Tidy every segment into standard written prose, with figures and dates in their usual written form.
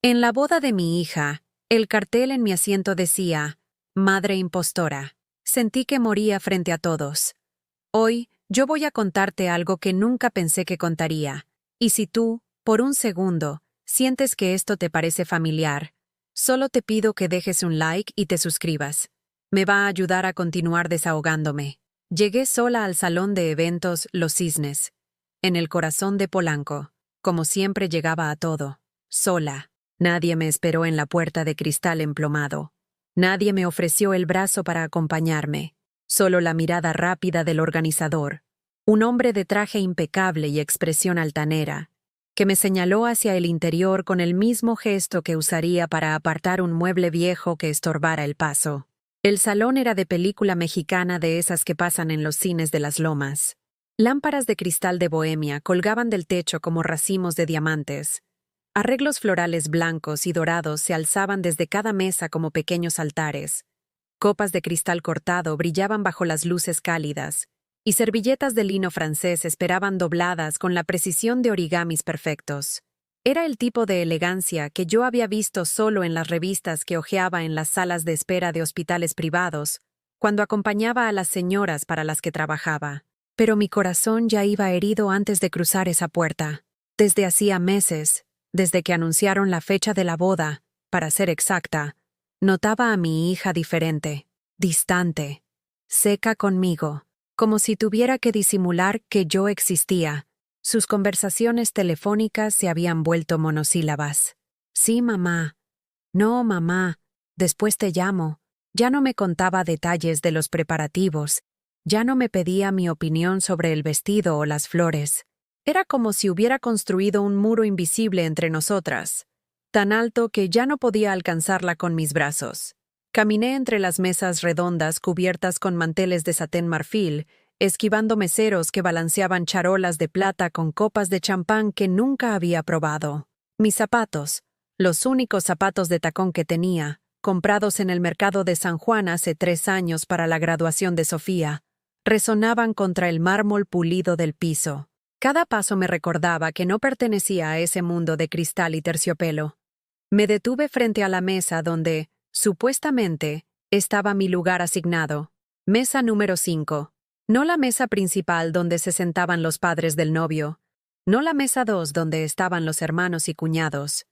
En la boda de mi hija, el cartel en mi asiento decía, Madre impostora. Sentí que moría frente a todos. Hoy, yo voy a contarte algo que nunca pensé que contaría. Y si tú, por un segundo, sientes que esto te parece familiar, solo te pido que dejes un like y te suscribas. Me va a ayudar a continuar desahogándome. Llegué sola al salón de eventos Los Cisnes, en el corazón de Polanco. Como siempre llegaba a todo, sola. Nadie me esperó en la puerta de cristal emplomado. Nadie me ofreció el brazo para acompañarme. Solo la mirada rápida del organizador, un hombre de traje impecable y expresión altanera, que me señaló hacia el interior con el mismo gesto que usaría para apartar un mueble viejo que estorbara el paso. El salón era de película mexicana de esas que pasan en los cines de las lomas. Lámparas de cristal de Bohemia colgaban del techo como racimos de diamantes. Arreglos florales blancos y dorados se alzaban desde cada mesa como pequeños altares. Copas de cristal cortado brillaban bajo las luces cálidas, y servilletas de lino francés esperaban dobladas con la precisión de origamis perfectos. Era el tipo de elegancia que yo había visto solo en las revistas que hojeaba en las salas de espera de hospitales privados, cuando acompañaba a las señoras para las que trabajaba. Pero mi corazón ya iba herido antes de cruzar esa puerta. Desde hacía meses, desde que anunciaron la fecha de la boda, para ser exacta, notaba a mi hija diferente, distante, seca conmigo, como si tuviera que disimular que yo existía. Sus conversaciones telefónicas se habían vuelto monosílabas. Sí, mamá. No, mamá. Después te llamo. Ya no me contaba detalles de los preparativos. Ya no me pedía mi opinión sobre el vestido o las flores. Era como si hubiera construido un muro invisible entre nosotras, tan alto que ya no podía alcanzarla con mis brazos. Caminé entre las mesas redondas cubiertas con manteles de satén marfil, esquivando meseros que balanceaban charolas de plata con copas de champán que nunca había probado. Mis zapatos, los únicos zapatos de tacón que tenía, comprados en el mercado de San Juan hace 3 años para la graduación de Sofía, resonaban contra el mármol pulido del piso. Cada paso me recordaba que no pertenecía a ese mundo de cristal y terciopelo. Me detuve frente a la mesa donde, supuestamente, estaba mi lugar asignado. Mesa número 5. No la mesa principal donde se sentaban los padres del novio. No la mesa 2 donde estaban los hermanos y cuñados.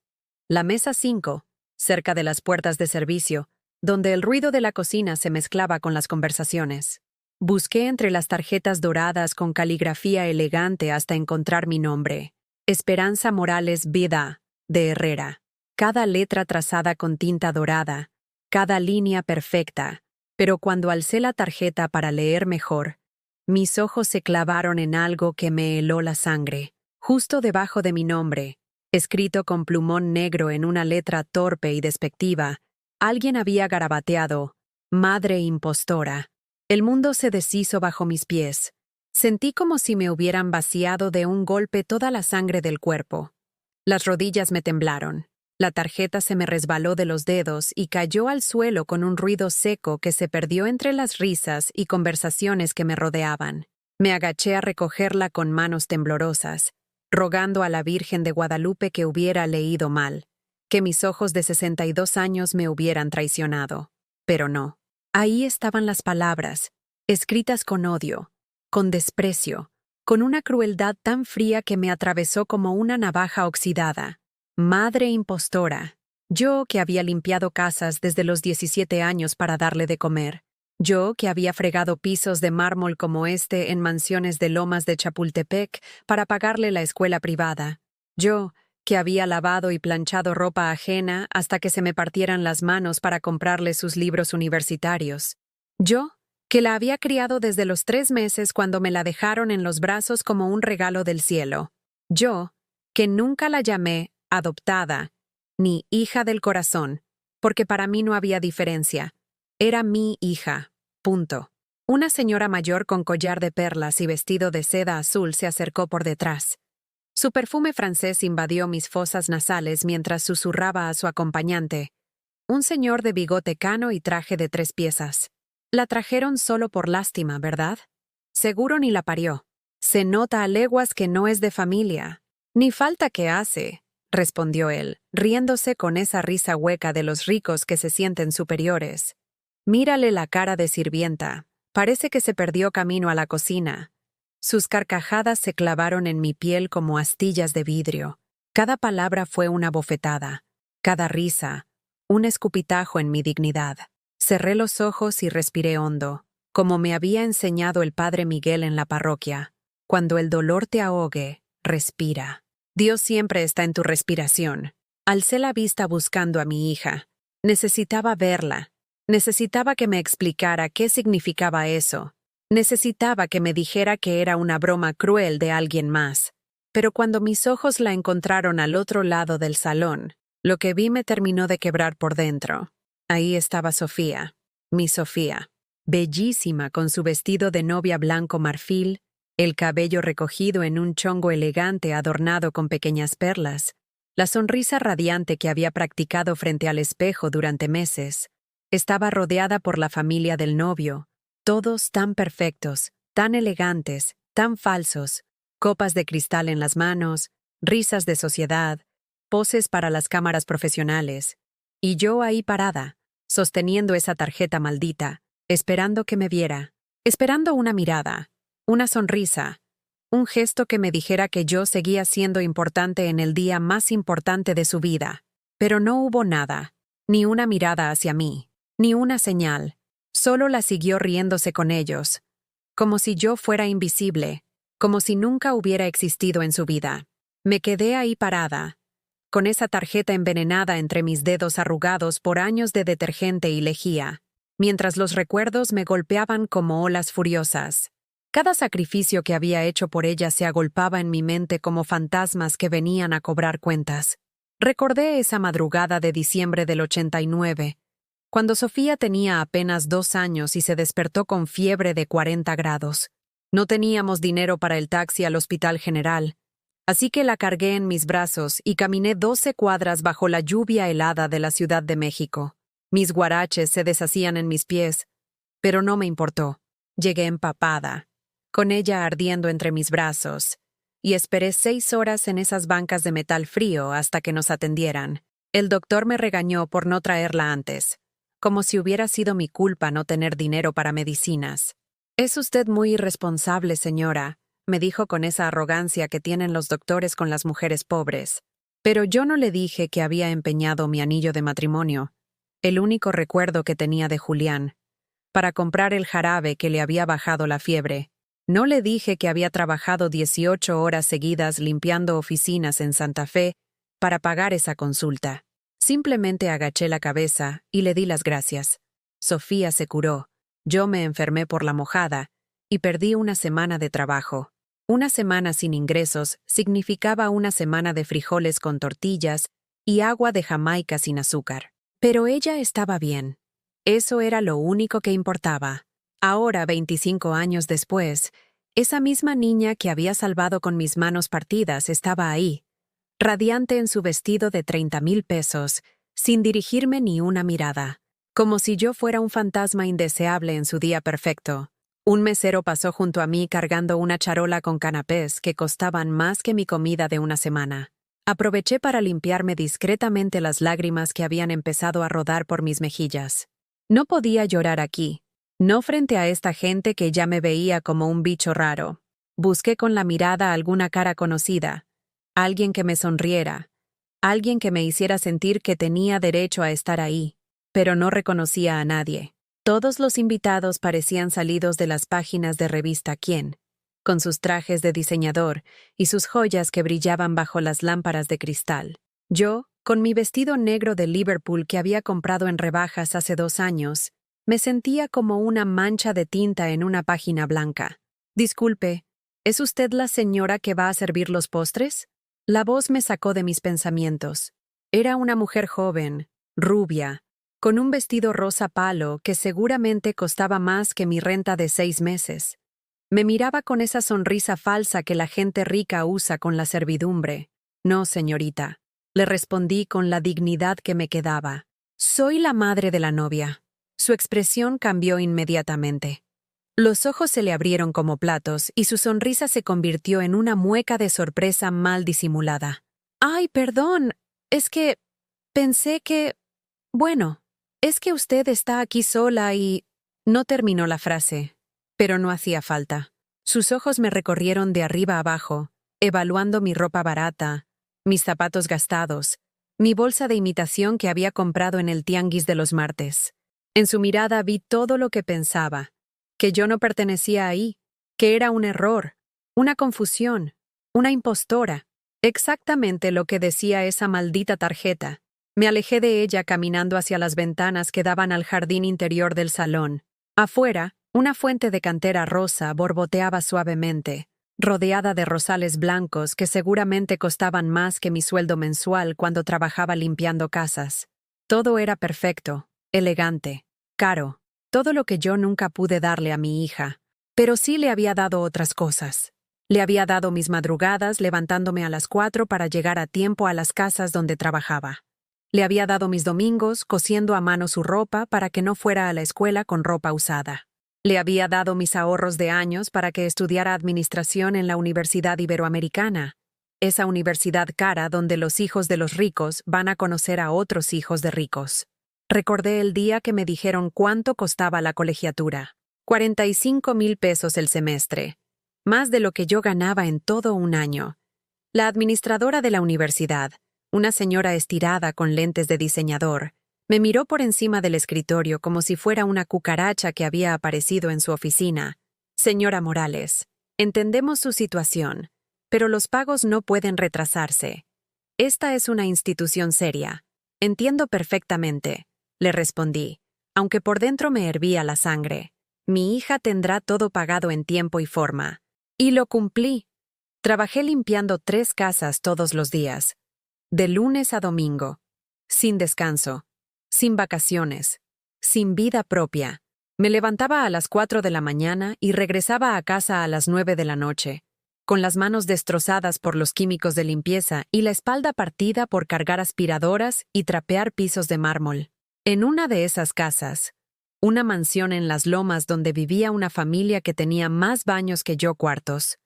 La mesa 5, cerca de las puertas de servicio, donde el ruido de la cocina se mezclaba con las conversaciones. Busqué entre las tarjetas doradas con caligrafía elegante hasta encontrar mi nombre. Esperanza Morales Vida, de Herrera. Cada letra trazada con tinta dorada, cada línea perfecta, pero cuando alcé la tarjeta para leer mejor, mis ojos se clavaron en algo que me heló la sangre. Justo debajo de mi nombre, escrito con plumón negro en una letra torpe y despectiva, alguien había garabateado, Madre impostora. El mundo se deshizo bajo mis pies. Sentí como si me hubieran vaciado de un golpe toda la sangre del cuerpo. Las rodillas me temblaron. La tarjeta se me resbaló de los dedos y cayó al suelo con un ruido seco que se perdió entre las risas y conversaciones que me rodeaban. Me agaché a recogerla con manos temblorosas, rogando a la Virgen de Guadalupe que hubiera leído mal, que mis ojos de 62 años me hubieran traicionado. Pero no. Ahí estaban las palabras, escritas con odio, con desprecio, con una crueldad tan fría que me atravesó como una navaja oxidada. Madre impostora. Yo que había limpiado casas desde los 17 años para darle de comer. Yo que había fregado pisos de mármol como este en mansiones de Lomas de Chapultepec para pagarle la escuela privada. Yo que había lavado y planchado ropa ajena hasta que se me partieran las manos para comprarle sus libros universitarios. Yo, que la había criado desde los 3 meses cuando me la dejaron en los brazos como un regalo del cielo. Yo, que nunca la llamé adoptada, ni hija del corazón, porque para mí no había diferencia. Era mi hija. Punto. Una señora mayor con collar de perlas y vestido de seda azul se acercó por detrás. Su perfume francés invadió mis fosas nasales mientras susurraba a su acompañante, un señor de bigote cano y traje de 3 piezas. La trajeron solo por lástima, ¿verdad? Seguro ni la parió. Se nota a leguas que no es de familia. Ni falta que hace. respondió él, riéndose con esa risa hueca de los ricos que se sienten superiores. Mírale la cara de sirvienta. Parece que se perdió camino a la cocina. Sus carcajadas se clavaron en mi piel como astillas de vidrio. Cada palabra fue una bofetada, cada risa, un escupitajo en mi dignidad. Cerré los ojos y respiré hondo, como me había enseñado el padre Miguel en la parroquia. Cuando el dolor te ahogue, respira. Dios siempre está en tu respiración. Alcé la vista buscando a mi hija. Necesitaba verla. Necesitaba que me explicara qué significaba eso. Necesitaba que me dijera que era una broma cruel de alguien más. Pero cuando mis ojos la encontraron al otro lado del salón, lo que vi me terminó de quebrar por dentro. Ahí estaba Sofía, mi Sofía, bellísima con su vestido de novia blanco marfil, el cabello recogido en un chongo elegante adornado con pequeñas perlas, la sonrisa radiante que había practicado frente al espejo durante meses. Estaba rodeada por la familia del novio, todos tan perfectos, tan elegantes, tan falsos, copas de cristal en las manos, risas de sociedad, poses para las cámaras profesionales, y yo ahí parada, sosteniendo esa tarjeta maldita, esperando que me viera, esperando una mirada, una sonrisa, un gesto que me dijera que yo seguía siendo importante en el día más importante de su vida. Pero no hubo nada, ni una mirada hacia mí. Ni una señal, solo la siguió riéndose con ellos, como si yo fuera invisible, como si nunca hubiera existido en su vida. Me quedé ahí parada, con esa tarjeta envenenada entre mis dedos arrugados por años de detergente y lejía, mientras los recuerdos me golpeaban como olas furiosas. Cada sacrificio que había hecho por ella se agolpaba en mi mente como fantasmas que venían a cobrar cuentas. Recordé esa madrugada de diciembre del 89, cuando Sofía tenía apenas 2 años y se despertó con fiebre de 40 grados. No teníamos dinero para el taxi al Hospital General, así que la cargué en mis brazos y caminé 12 cuadras bajo la lluvia helada de la Ciudad de México. Mis guaraches se deshacían en mis pies, pero no me importó. Llegué empapada, con ella ardiendo entre mis brazos, y esperé 6 horas en esas bancas de metal frío hasta que nos atendieran. El doctor me regañó por no traerla antes, como si hubiera sido mi culpa no tener dinero para medicinas. «Es usted muy irresponsable, señora», me dijo con esa arrogancia que tienen los doctores con las mujeres pobres. Pero yo no le dije que había empeñado mi anillo de matrimonio, el único recuerdo que tenía de Julián, para comprar el jarabe que le había bajado la fiebre. No le dije que había trabajado 18 horas seguidas limpiando oficinas en Santa Fe para pagar esa consulta. Simplemente agaché la cabeza y le di las gracias. Sofía se curó, yo me enfermé por la mojada y perdí una semana de trabajo. Una semana sin ingresos significaba una semana de frijoles con tortillas y agua de Jamaica sin azúcar. Pero ella estaba bien. Eso era lo único que importaba. Ahora, 25 años después, esa misma niña que había salvado con mis manos partidas estaba ahí, radiante en su vestido de 30,000 pesos, sin dirigirme ni una mirada, como si yo fuera un fantasma indeseable en su día perfecto. Un mesero pasó junto a mí cargando una charola con canapés que costaban más que mi comida de una semana. Aproveché para limpiarme discretamente las lágrimas que habían empezado a rodar por mis mejillas. No podía llorar aquí, no frente a esta gente que ya me veía como un bicho raro. Busqué con la mirada alguna cara conocida, alguien que me sonriera, alguien que me hiciera sentir que tenía derecho a estar ahí, pero no reconocía a nadie. Todos los invitados parecían salidos de las páginas de revista Quién, con sus trajes de diseñador y sus joyas que brillaban bajo las lámparas de cristal. Yo, con mi vestido negro de Liverpool que había comprado en rebajas hace 2 años, me sentía como una mancha de tinta en una página blanca. «Disculpe, ¿es usted la señora que va a servir los postres?». La voz me sacó de mis pensamientos. Era una mujer joven, rubia, con un vestido rosa palo que seguramente costaba más que mi renta de 6 meses. Me miraba con esa sonrisa falsa que la gente rica usa con la servidumbre. «No, señorita», le respondí con la dignidad que me quedaba. «Soy la madre de la novia». Su expresión cambió inmediatamente. Los ojos se le abrieron como platos y su sonrisa se convirtió en una mueca de sorpresa mal disimulada. Ay, perdón. Es que pensé que... Bueno, es que usted está aquí sola y... No terminó la frase, pero no hacía falta. Sus ojos me recorrieron de arriba a abajo, evaluando mi ropa barata, mis zapatos gastados, mi bolsa de imitación que había comprado en el tianguis de los martes. En su mirada vi todo lo que pensaba, que yo no pertenecía ahí, que era un error, una confusión, una impostora, exactamente lo que decía esa maldita tarjeta. Me alejé de ella caminando hacia las ventanas que daban al jardín interior del salón. Afuera, una fuente de cantera rosa borboteaba suavemente, rodeada de rosales blancos que seguramente costaban más que mi sueldo mensual cuando trabajaba limpiando casas. Todo era perfecto, elegante, caro, todo lo que yo nunca pude darle a mi hija. Pero sí le había dado otras cosas. Le había dado mis madrugadas levantándome a las 4 para llegar a tiempo a las casas donde trabajaba. Le había dado mis domingos cosiendo a mano su ropa para que no fuera a la escuela con ropa usada. Le había dado mis ahorros de años para que estudiara administración en la Universidad Iberoamericana, esa universidad cara donde los hijos de los ricos van a conocer a otros hijos de ricos. Recordé el día que me dijeron cuánto costaba la colegiatura. 45,000 pesos el semestre, más de lo que yo ganaba en todo un año. La administradora de la universidad, una señora estirada con lentes de diseñador, me miró por encima del escritorio como si fuera una cucaracha que había aparecido en su oficina. Señora Morales, entendemos su situación, pero los pagos no pueden retrasarse. Esta es una institución seria. Entiendo perfectamente, le respondí, aunque por dentro me hervía la sangre. Mi hija tendrá todo pagado en tiempo y forma. Y lo cumplí. Trabajé limpiando 3 casas todos los días, de lunes a domingo, sin descanso, sin vacaciones, sin vida propia. Me levantaba a las 4 de la mañana y regresaba a casa a las 9 de la noche, con las manos destrozadas por los químicos de limpieza y la espalda partida por cargar aspiradoras y trapear pisos de mármol. En una de esas casas, una mansión en las lomas donde vivía una familia que tenía más baños que yo cuartos,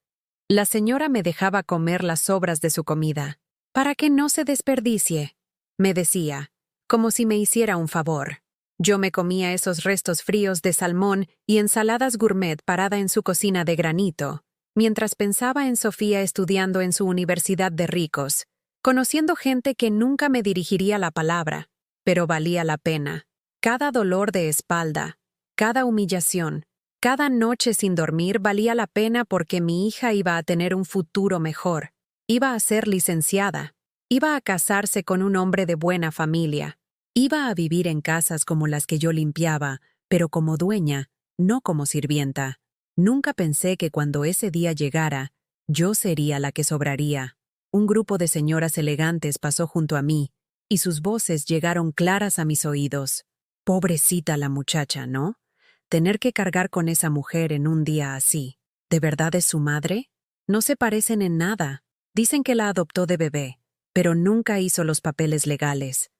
la señora me dejaba comer las sobras de su comida, para que no se desperdicie, me decía, como si me hiciera un favor. Yo me comía esos restos fríos de salmón y ensaladas gourmet parada en su cocina de granito, mientras pensaba en Sofía estudiando en su universidad de ricos, conociendo gente que nunca me dirigiría la palabra, pero valía la pena. Cada dolor de espalda, cada humillación, cada noche sin dormir valía la pena porque mi hija iba a tener un futuro mejor, iba a ser licenciada, iba a casarse con un hombre de buena familia, iba a vivir en casas como las que yo limpiaba, pero como dueña, no como sirvienta. Nunca pensé que cuando ese día llegara, yo sería la que sobraría. Un grupo de señoras elegantes pasó junto a mí, y sus voces llegaron claras a mis oídos. Pobrecita la muchacha, ¿no? Tener que cargar con esa mujer en un día así. ¿De verdad es su madre? No se parecen en nada. Dicen que la adoptó de bebé, pero nunca hizo los papeles legales.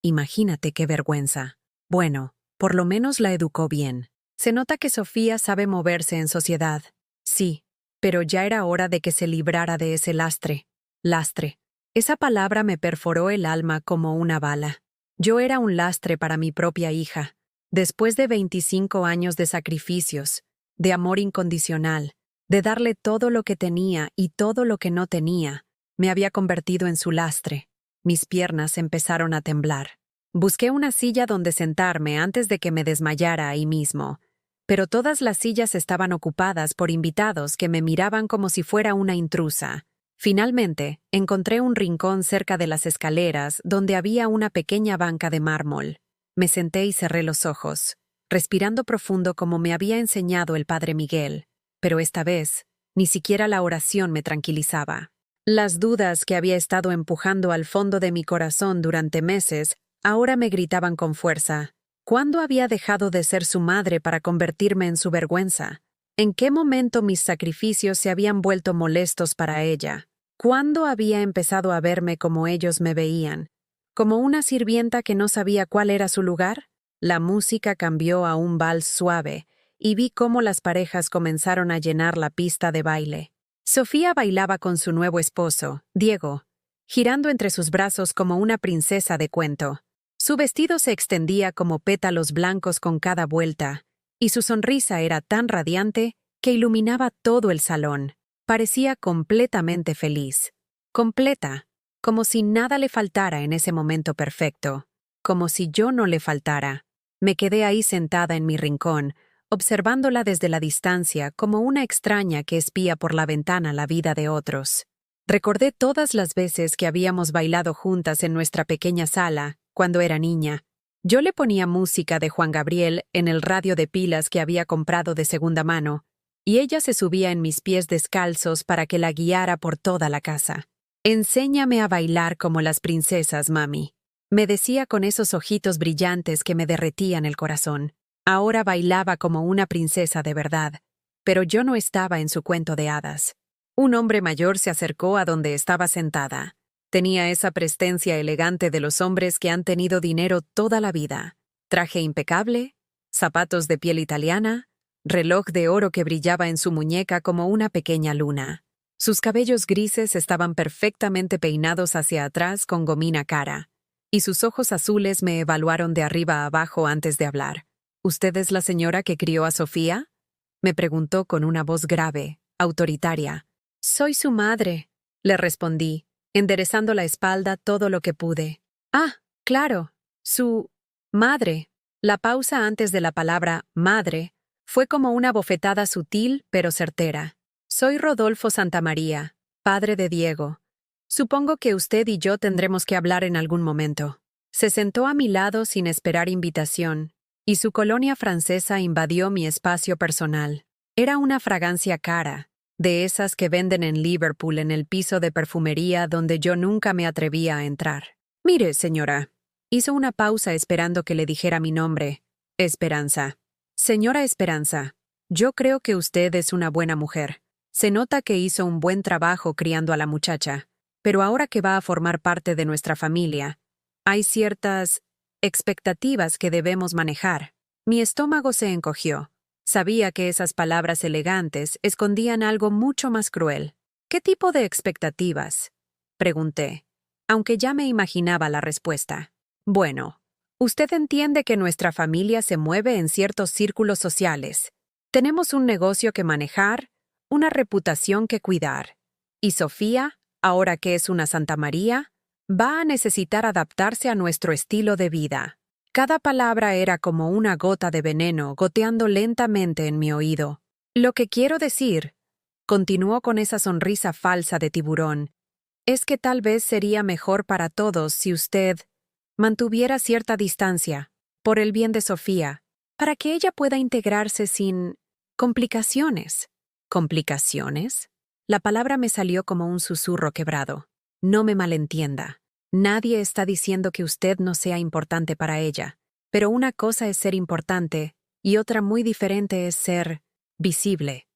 Imagínate qué vergüenza. Bueno, por lo menos la educó bien. Se nota que Sofía sabe moverse en sociedad. Sí, pero ya era hora de que se librara de ese lastre. Lastre. Esa palabra me perforó el alma como una bala. Yo era un lastre para mi propia hija. Después de 25 años de sacrificios, de amor incondicional, de darle todo lo que tenía y todo lo que no tenía, me había convertido en su lastre. Mis piernas empezaron a temblar. Busqué una silla donde sentarme antes de que me desmayara ahí mismo, pero todas las sillas estaban ocupadas por invitados que me miraban como si fuera una intrusa. Finalmente, encontré un rincón cerca de las escaleras donde había una pequeña banca de mármol. Me senté y cerré los ojos, respirando profundo como me había enseñado el padre Miguel, pero esta vez, ni siquiera la oración me tranquilizaba. Las dudas que había estado empujando al fondo de mi corazón durante meses ahora me gritaban con fuerza. ¿Cuándo había dejado de ser su madre para convertirme en su vergüenza? ¿En qué momento mis sacrificios se habían vuelto molestos para ella? ¿Cuándo había empezado a verme como ellos me veían? ¿Como una sirvienta que no sabía cuál era su lugar? La música cambió a un vals suave, y vi cómo las parejas comenzaron a llenar la pista de baile. Sofía bailaba con su nuevo esposo, Diego, girando entre sus brazos como una princesa de cuento. Su vestido se extendía como pétalos blancos con cada vuelta, y su sonrisa era tan radiante que iluminaba todo el salón. Parecía completamente feliz. Completa, como si nada le faltara en ese momento perfecto, como si yo no le faltara. Me quedé ahí sentada en mi rincón, observándola desde la distancia como una extraña que espía por la ventana la vida de otros. Recordé todas las veces que habíamos bailado juntas en nuestra pequeña sala, cuando era niña. Yo le ponía música de Juan Gabriel en el radio de pilas que había comprado de segunda mano, y ella se subía en mis pies descalzos para que la guiara por toda la casa. «Enséñame a bailar como las princesas, mami», me decía con esos ojitos brillantes que me derretían el corazón. Ahora bailaba como una princesa de verdad, pero yo no estaba en su cuento de hadas. Un hombre mayor se acercó a donde estaba sentada. Tenía esa presencia elegante de los hombres que han tenido dinero toda la vida. Traje impecable, zapatos de piel italiana, reloj de oro que brillaba en su muñeca como una pequeña luna. Sus cabellos grises estaban perfectamente peinados hacia atrás con gomina cara, y sus ojos azules me evaluaron de arriba a abajo antes de hablar. «¿Usted es la señora que crió a Sofía?», me preguntó con una voz grave, autoritaria. «Soy su madre», le respondí, enderezando la espalda todo lo que pude. «Ah, claro, su madre». La pausa antes de la palabra madre fue como una bofetada sutil pero certera. «Soy Rodolfo Santamaría, padre de Diego. Supongo que usted y yo tendremos que hablar en algún momento». Se sentó a mi lado sin esperar invitación, y su colonia francesa invadió mi espacio personal. Era una fragancia cara, de esas que venden en Liverpool en el piso de perfumería donde yo nunca me atrevía a entrar. «Mire, señora». Hizo una pausa esperando que le dijera mi nombre. «Esperanza». «Señora Esperanza, yo creo que usted es una buena mujer. Se nota que hizo un buen trabajo criando a la muchacha, pero ahora que va a formar parte de nuestra familia, hay ciertas expectativas que debemos manejar». Mi estómago se encogió. Sabía que esas palabras elegantes escondían algo mucho más cruel. «¿Qué tipo de expectativas?», pregunté, aunque ya me imaginaba la respuesta. «Bueno, usted entiende que nuestra familia se mueve en ciertos círculos sociales. Tenemos un negocio que manejar, una reputación que cuidar. Y Sofía, ahora que es una Santa María, va a necesitar adaptarse a nuestro estilo de vida». Cada palabra era como una gota de veneno goteando lentamente en mi oído. «Lo que quiero decir», continuó con esa sonrisa falsa de tiburón, «es que tal vez sería mejor para todos si usted mantuviera cierta distancia, por el bien de Sofía, para que ella pueda integrarse sin complicaciones». «¿Complicaciones?». La palabra me salió como un susurro quebrado. «No me malentienda. Nadie está diciendo que usted no sea importante para ella, pero una cosa es ser importante y otra muy diferente es ser visible».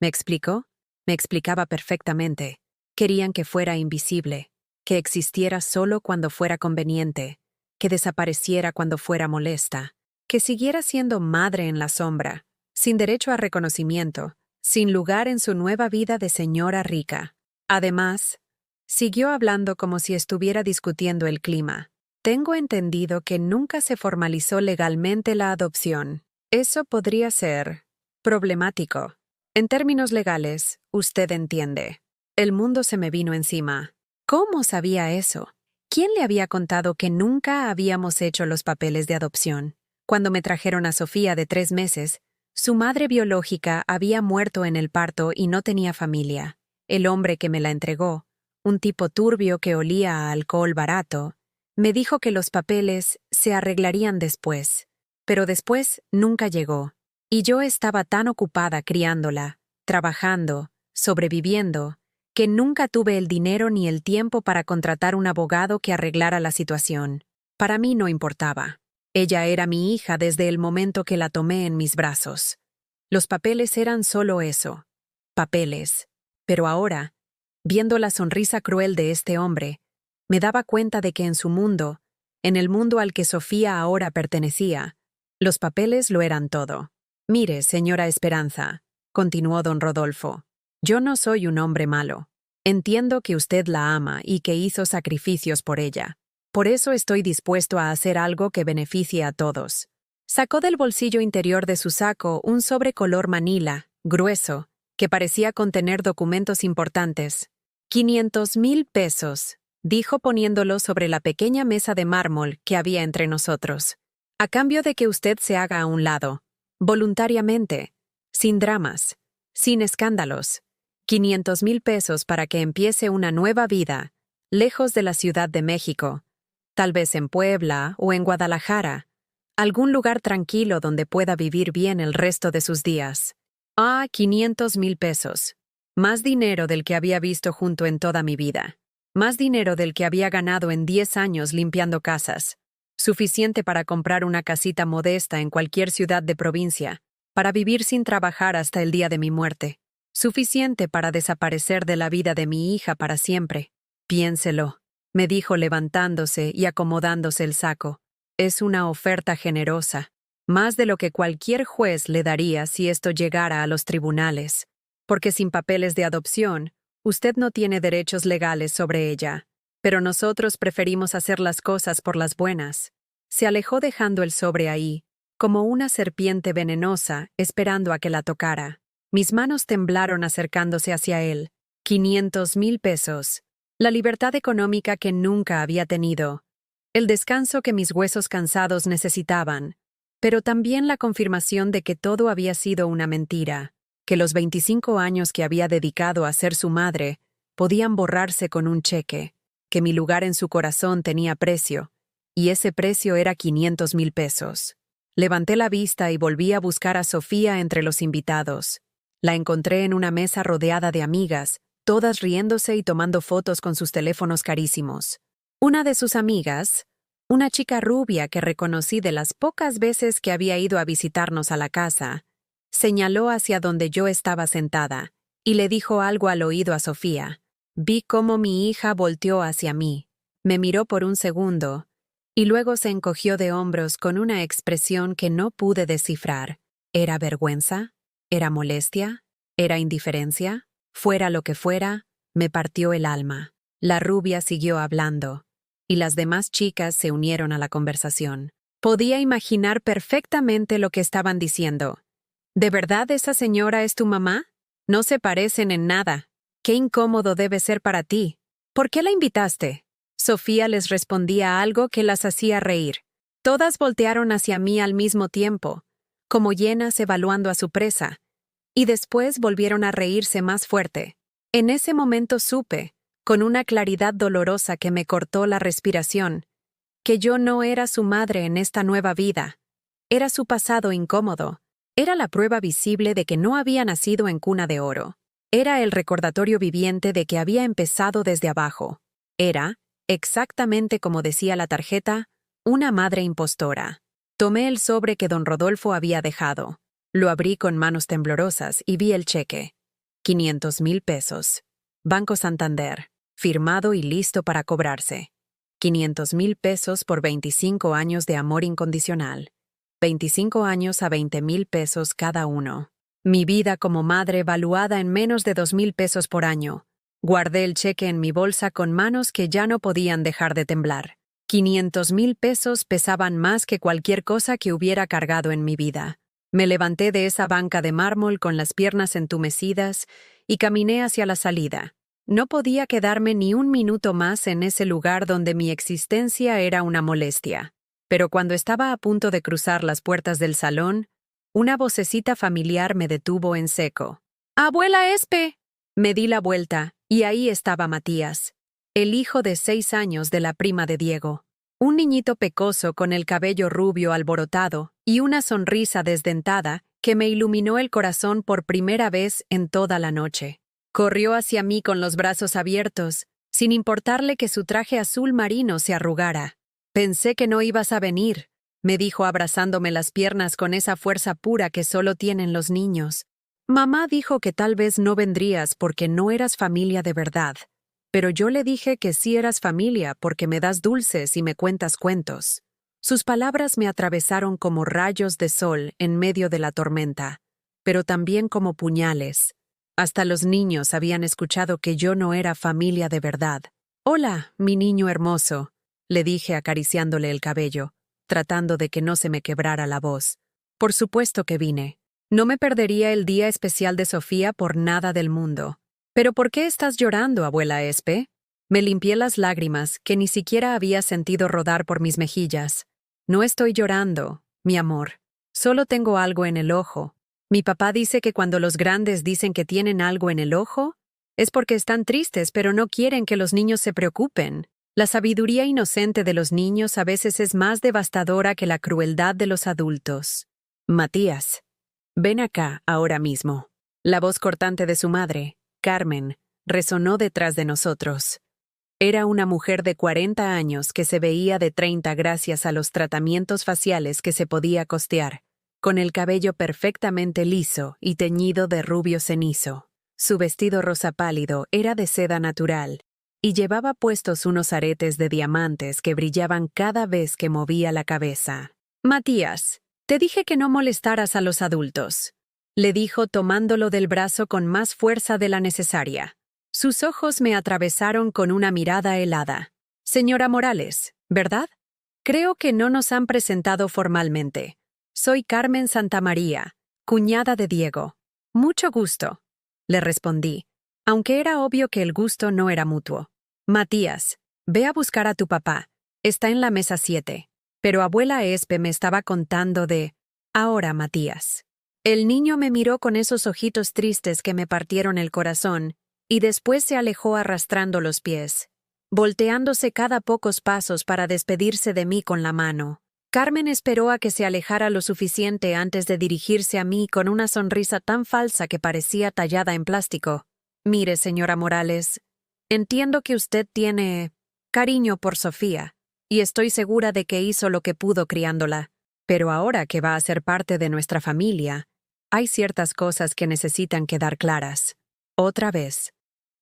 ¿Me explicó? Me explicaba perfectamente. Querían que fuera invisible, que existiera solo cuando fuera conveniente, que desapareciera cuando fuera molesta, que siguiera siendo madre en la sombra, sin derecho a reconocimiento, sin lugar en su nueva vida de señora rica. Además, siguió hablando como si estuviera discutiendo el clima. «Tengo entendido que nunca se formalizó legalmente la adopción. Eso podría ser problemático. En términos legales, usted entiende». El mundo se me vino encima. ¿Cómo sabía eso? ¿Quién le había contado que nunca habíamos hecho los papeles de adopción? Cuando me trajeron a Sofía de 3 meses, su madre biológica había muerto en el parto y no tenía familia. El hombre que me la entregó, un tipo turbio que olía a alcohol barato, me dijo que los papeles se arreglarían después, pero después nunca llegó, y yo estaba tan ocupada criándola, trabajando, sobreviviendo, que nunca tuve el dinero ni el tiempo para contratar un abogado que arreglara la situación. Para mí no importaba. Ella era mi hija desde el momento que la tomé en mis brazos. Los papeles eran solo eso, papeles. Pero ahora, viendo la sonrisa cruel de este hombre, me daba cuenta de que en su mundo, en el mundo al que Sofía ahora pertenecía, los papeles lo eran todo. «Mire, señora Esperanza», continuó don Rodolfo, «yo no soy un hombre malo. Entiendo que usted la ama y que hizo sacrificios por ella. Por eso estoy dispuesto a hacer algo que beneficie a todos. Sacó del bolsillo interior de su saco un sobre color manila, grueso, que parecía contener documentos importantes. 500,000 pesos, dijo poniéndolo sobre la pequeña mesa de mármol que había entre nosotros. A cambio de que usted se haga a un lado, voluntariamente, sin dramas, sin escándalos. 500,000 pesos para que empiece una nueva vida, lejos de la Ciudad de México, tal vez en Puebla o en Guadalajara, algún lugar tranquilo donde pueda vivir bien el resto de sus días. 500,000 pesos. Más dinero del que había visto junto en toda mi vida. Más dinero del que había ganado en 10 años limpiando casas. Suficiente para comprar una casita modesta en cualquier ciudad de provincia, para vivir sin trabajar hasta el día de mi muerte. Suficiente para desaparecer de la vida de mi hija para siempre. Piénselo, me dijo levantándose y acomodándose el saco. Es una oferta generosa, más de lo que cualquier juez le daría si esto llegara a los tribunales. Porque sin papeles de adopción, usted no tiene derechos legales sobre ella. Pero nosotros preferimos hacer las cosas por las buenas. Se alejó dejando el sobre ahí, como una serpiente venenosa, esperando a que la tocara. Mis manos temblaron acercándose hacia él. 500,000 pesos. La libertad económica que nunca había tenido. El descanso que mis huesos cansados necesitaban. Pero también la confirmación de que todo había sido una mentira. Que los 25 años que había dedicado a ser su madre podían borrarse con un cheque. Que mi lugar en su corazón tenía precio. Y ese precio era 500,000 pesos. Levanté la vista y volví a buscar a Sofía entre los invitados. La encontré en una mesa rodeada de amigas, todas riéndose y tomando fotos con sus teléfonos carísimos. Una de sus amigas, una chica rubia que reconocí de las pocas veces que había ido a visitarnos a la casa, señaló hacia donde yo estaba sentada y le dijo algo al oído a Sofía. Vi cómo mi hija volteó hacia mí, me miró por un segundo y luego se encogió de hombros con una expresión que no pude descifrar. ¿Era vergüenza? ¿Era molestia? ¿Era indiferencia? Fuera lo que fuera, me partió el alma. La rubia siguió hablando, y las demás chicas se unieron a la conversación. Podía imaginar perfectamente lo que estaban diciendo. ¿De verdad esa señora es tu mamá? No se parecen en nada. Qué incómodo debe ser para ti. ¿Por qué la invitaste? Sofía les respondía algo que las hacía reír. Todas voltearon hacia mí al mismo tiempo, como hienas evaluando a su presa, y después volvieron a reírse más fuerte. En ese momento supe, con una claridad dolorosa que me cortó la respiración, que yo no era su madre en esta nueva vida. Era su pasado incómodo. Era la prueba visible de que no había nacido en cuna de oro. Era el recordatorio viviente de que había empezado desde abajo. Era, exactamente como decía la tarjeta, una madre impostora. Tomé el sobre que don Rodolfo había dejado. Lo abrí con manos temblorosas y vi el cheque. 500,000 pesos. Banco Santander. Firmado y listo para cobrarse. 500,000 pesos por 25 años de amor incondicional. 25 años a 20,000 pesos cada uno. Mi vida como madre valuada en menos de 2,000 pesos por año. Guardé el cheque en mi bolsa con manos que ya no podían dejar de temblar. 500,000 pesos pesaban más que cualquier cosa que hubiera cargado en mi vida. Me levanté de esa banca de mármol con las piernas entumecidas y caminé hacia la salida. No podía quedarme ni un minuto más en ese lugar donde mi existencia era una molestia. Pero cuando estaba a punto de cruzar las puertas del salón, una vocecita familiar me detuvo en seco. ¡Abuela Espe! Me di la vuelta, y ahí estaba Matías, el hijo de 6 años de la prima de Diego. Un niñito pecoso con el cabello rubio alborotado y una sonrisa desdentada que me iluminó el corazón por primera vez en toda la noche. Corrió hacia mí con los brazos abiertos, sin importarle que su traje azul marino se arrugara. «Pensé que no ibas a venir», me dijo abrazándome las piernas con esa fuerza pura que solo tienen los niños. «Mamá dijo que tal vez no vendrías porque no eras familia de verdad, pero yo le dije que sí eras familia porque me das dulces y me cuentas cuentos». Sus palabras me atravesaron como rayos de sol en medio de la tormenta, pero también como puñales. Hasta los niños habían escuchado que yo no era familia de verdad. «Hola, mi niño hermoso», le dije acariciándole el cabello, tratando de que no se me quebrara la voz. Por supuesto que vine. No me perdería el día especial de Sofía por nada del mundo. «¿Pero por qué estás llorando, abuela Espe?» Me limpié las lágrimas que ni siquiera había sentido rodar por mis mejillas. «No estoy llorando, mi amor. Solo tengo algo en el ojo. Mi papá dice que cuando los grandes dicen que tienen algo en el ojo, es porque están tristes pero no quieren que los niños se preocupen. La sabiduría inocente de los niños a veces es más devastadora que la crueldad de los adultos. Matías, ven acá ahora mismo». La voz cortante de su madre, Carmen, resonó detrás de nosotros. Era una mujer de 40 años que se veía de 30 gracias a los tratamientos faciales que se podía costear, con el cabello perfectamente liso y teñido de rubio cenizo. Su vestido rosa pálido era de seda natural, y llevaba puestos unos aretes de diamantes que brillaban cada vez que movía la cabeza. «Matías, te dije que no molestaras a los adultos», le dijo tomándolo del brazo con más fuerza de la necesaria. Sus ojos me atravesaron con una mirada helada. «Señora Morales, ¿verdad? Creo que no nos han presentado formalmente. Soy Carmen Santamaría, cuñada de Diego». «Mucho gusto», le respondí, aunque era obvio que el gusto no era mutuo. «Matías, ve a buscar a tu papá. Está en la mesa 7. Pero abuela Espe me estaba contando de... Ahora, Matías». El niño me miró con esos ojitos tristes que me partieron el corazón, y después se alejó arrastrando los pies, volteándose cada pocos pasos para despedirse de mí con la mano. Carmen esperó a que se alejara lo suficiente antes de dirigirse a mí con una sonrisa tan falsa que parecía tallada en plástico. «Mire, señora Morales, entiendo que usted tiene cariño por Sofía, y estoy segura de que hizo lo que pudo criándola. Pero ahora que va a ser parte de nuestra familia, hay ciertas cosas que necesitan quedar claras. Otra vez.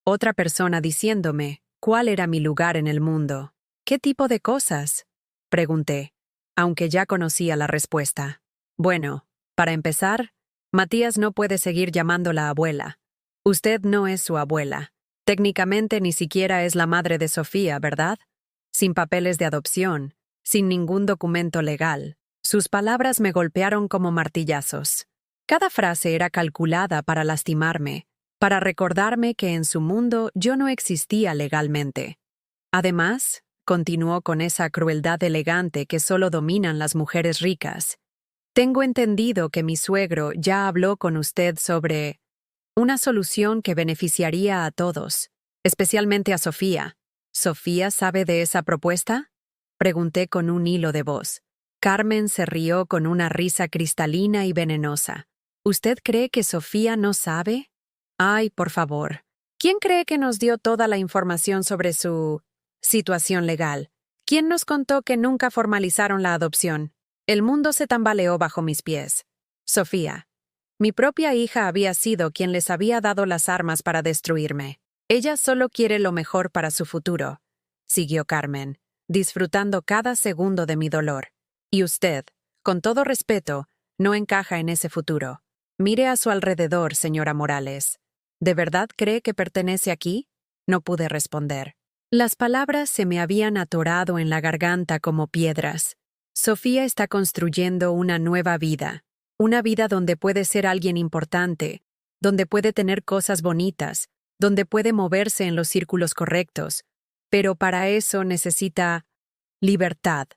Otra persona diciéndome cuál era mi lugar en el mundo». «¿Qué tipo de cosas?», pregunté, aunque ya conocía la respuesta. «Bueno, para empezar, Matías no puede seguir llamándola abuela. Usted no es su abuela. Técnicamente ni siquiera es la madre de Sofía, ¿verdad? Sin papeles de adopción, sin ningún documento legal». Sus palabras me golpearon como martillazos. Cada frase era calculada para lastimarme, para recordarme que en su mundo yo no existía legalmente. Además, continuó con esa crueldad elegante que solo dominan las mujeres ricas, «tengo entendido que mi suegro ya habló con usted sobre una solución que beneficiaría a todos, especialmente a Sofía. ¿Sofía sabe de esa propuesta?», pregunté con un hilo de voz. Carmen se rió con una risa cristalina y venenosa. «¿Usted cree que Sofía no sabe? Ay, por favor. ¿Quién cree que nos dio toda la información sobre su situación legal? ¿Quién nos contó que nunca formalizaron la adopción? El mundo se tambaleó bajo mis pies. Sofía. Mi propia hija había sido quien les había dado las armas para destruirme. Ella solo quiere lo mejor para su futuro», siguió Carmen, disfrutando cada segundo de mi dolor. «Y usted, con todo respeto, no encaja en ese futuro. Mire a su alrededor, señora Morales. ¿De verdad cree que pertenece aquí?». No pude responder. Las palabras se me habían atorado en la garganta como piedras. Sofía está construyendo una nueva vida. Una vida donde puede ser alguien importante, donde puede tener cosas bonitas, donde puede moverse en los círculos correctos. Pero para eso necesita libertad.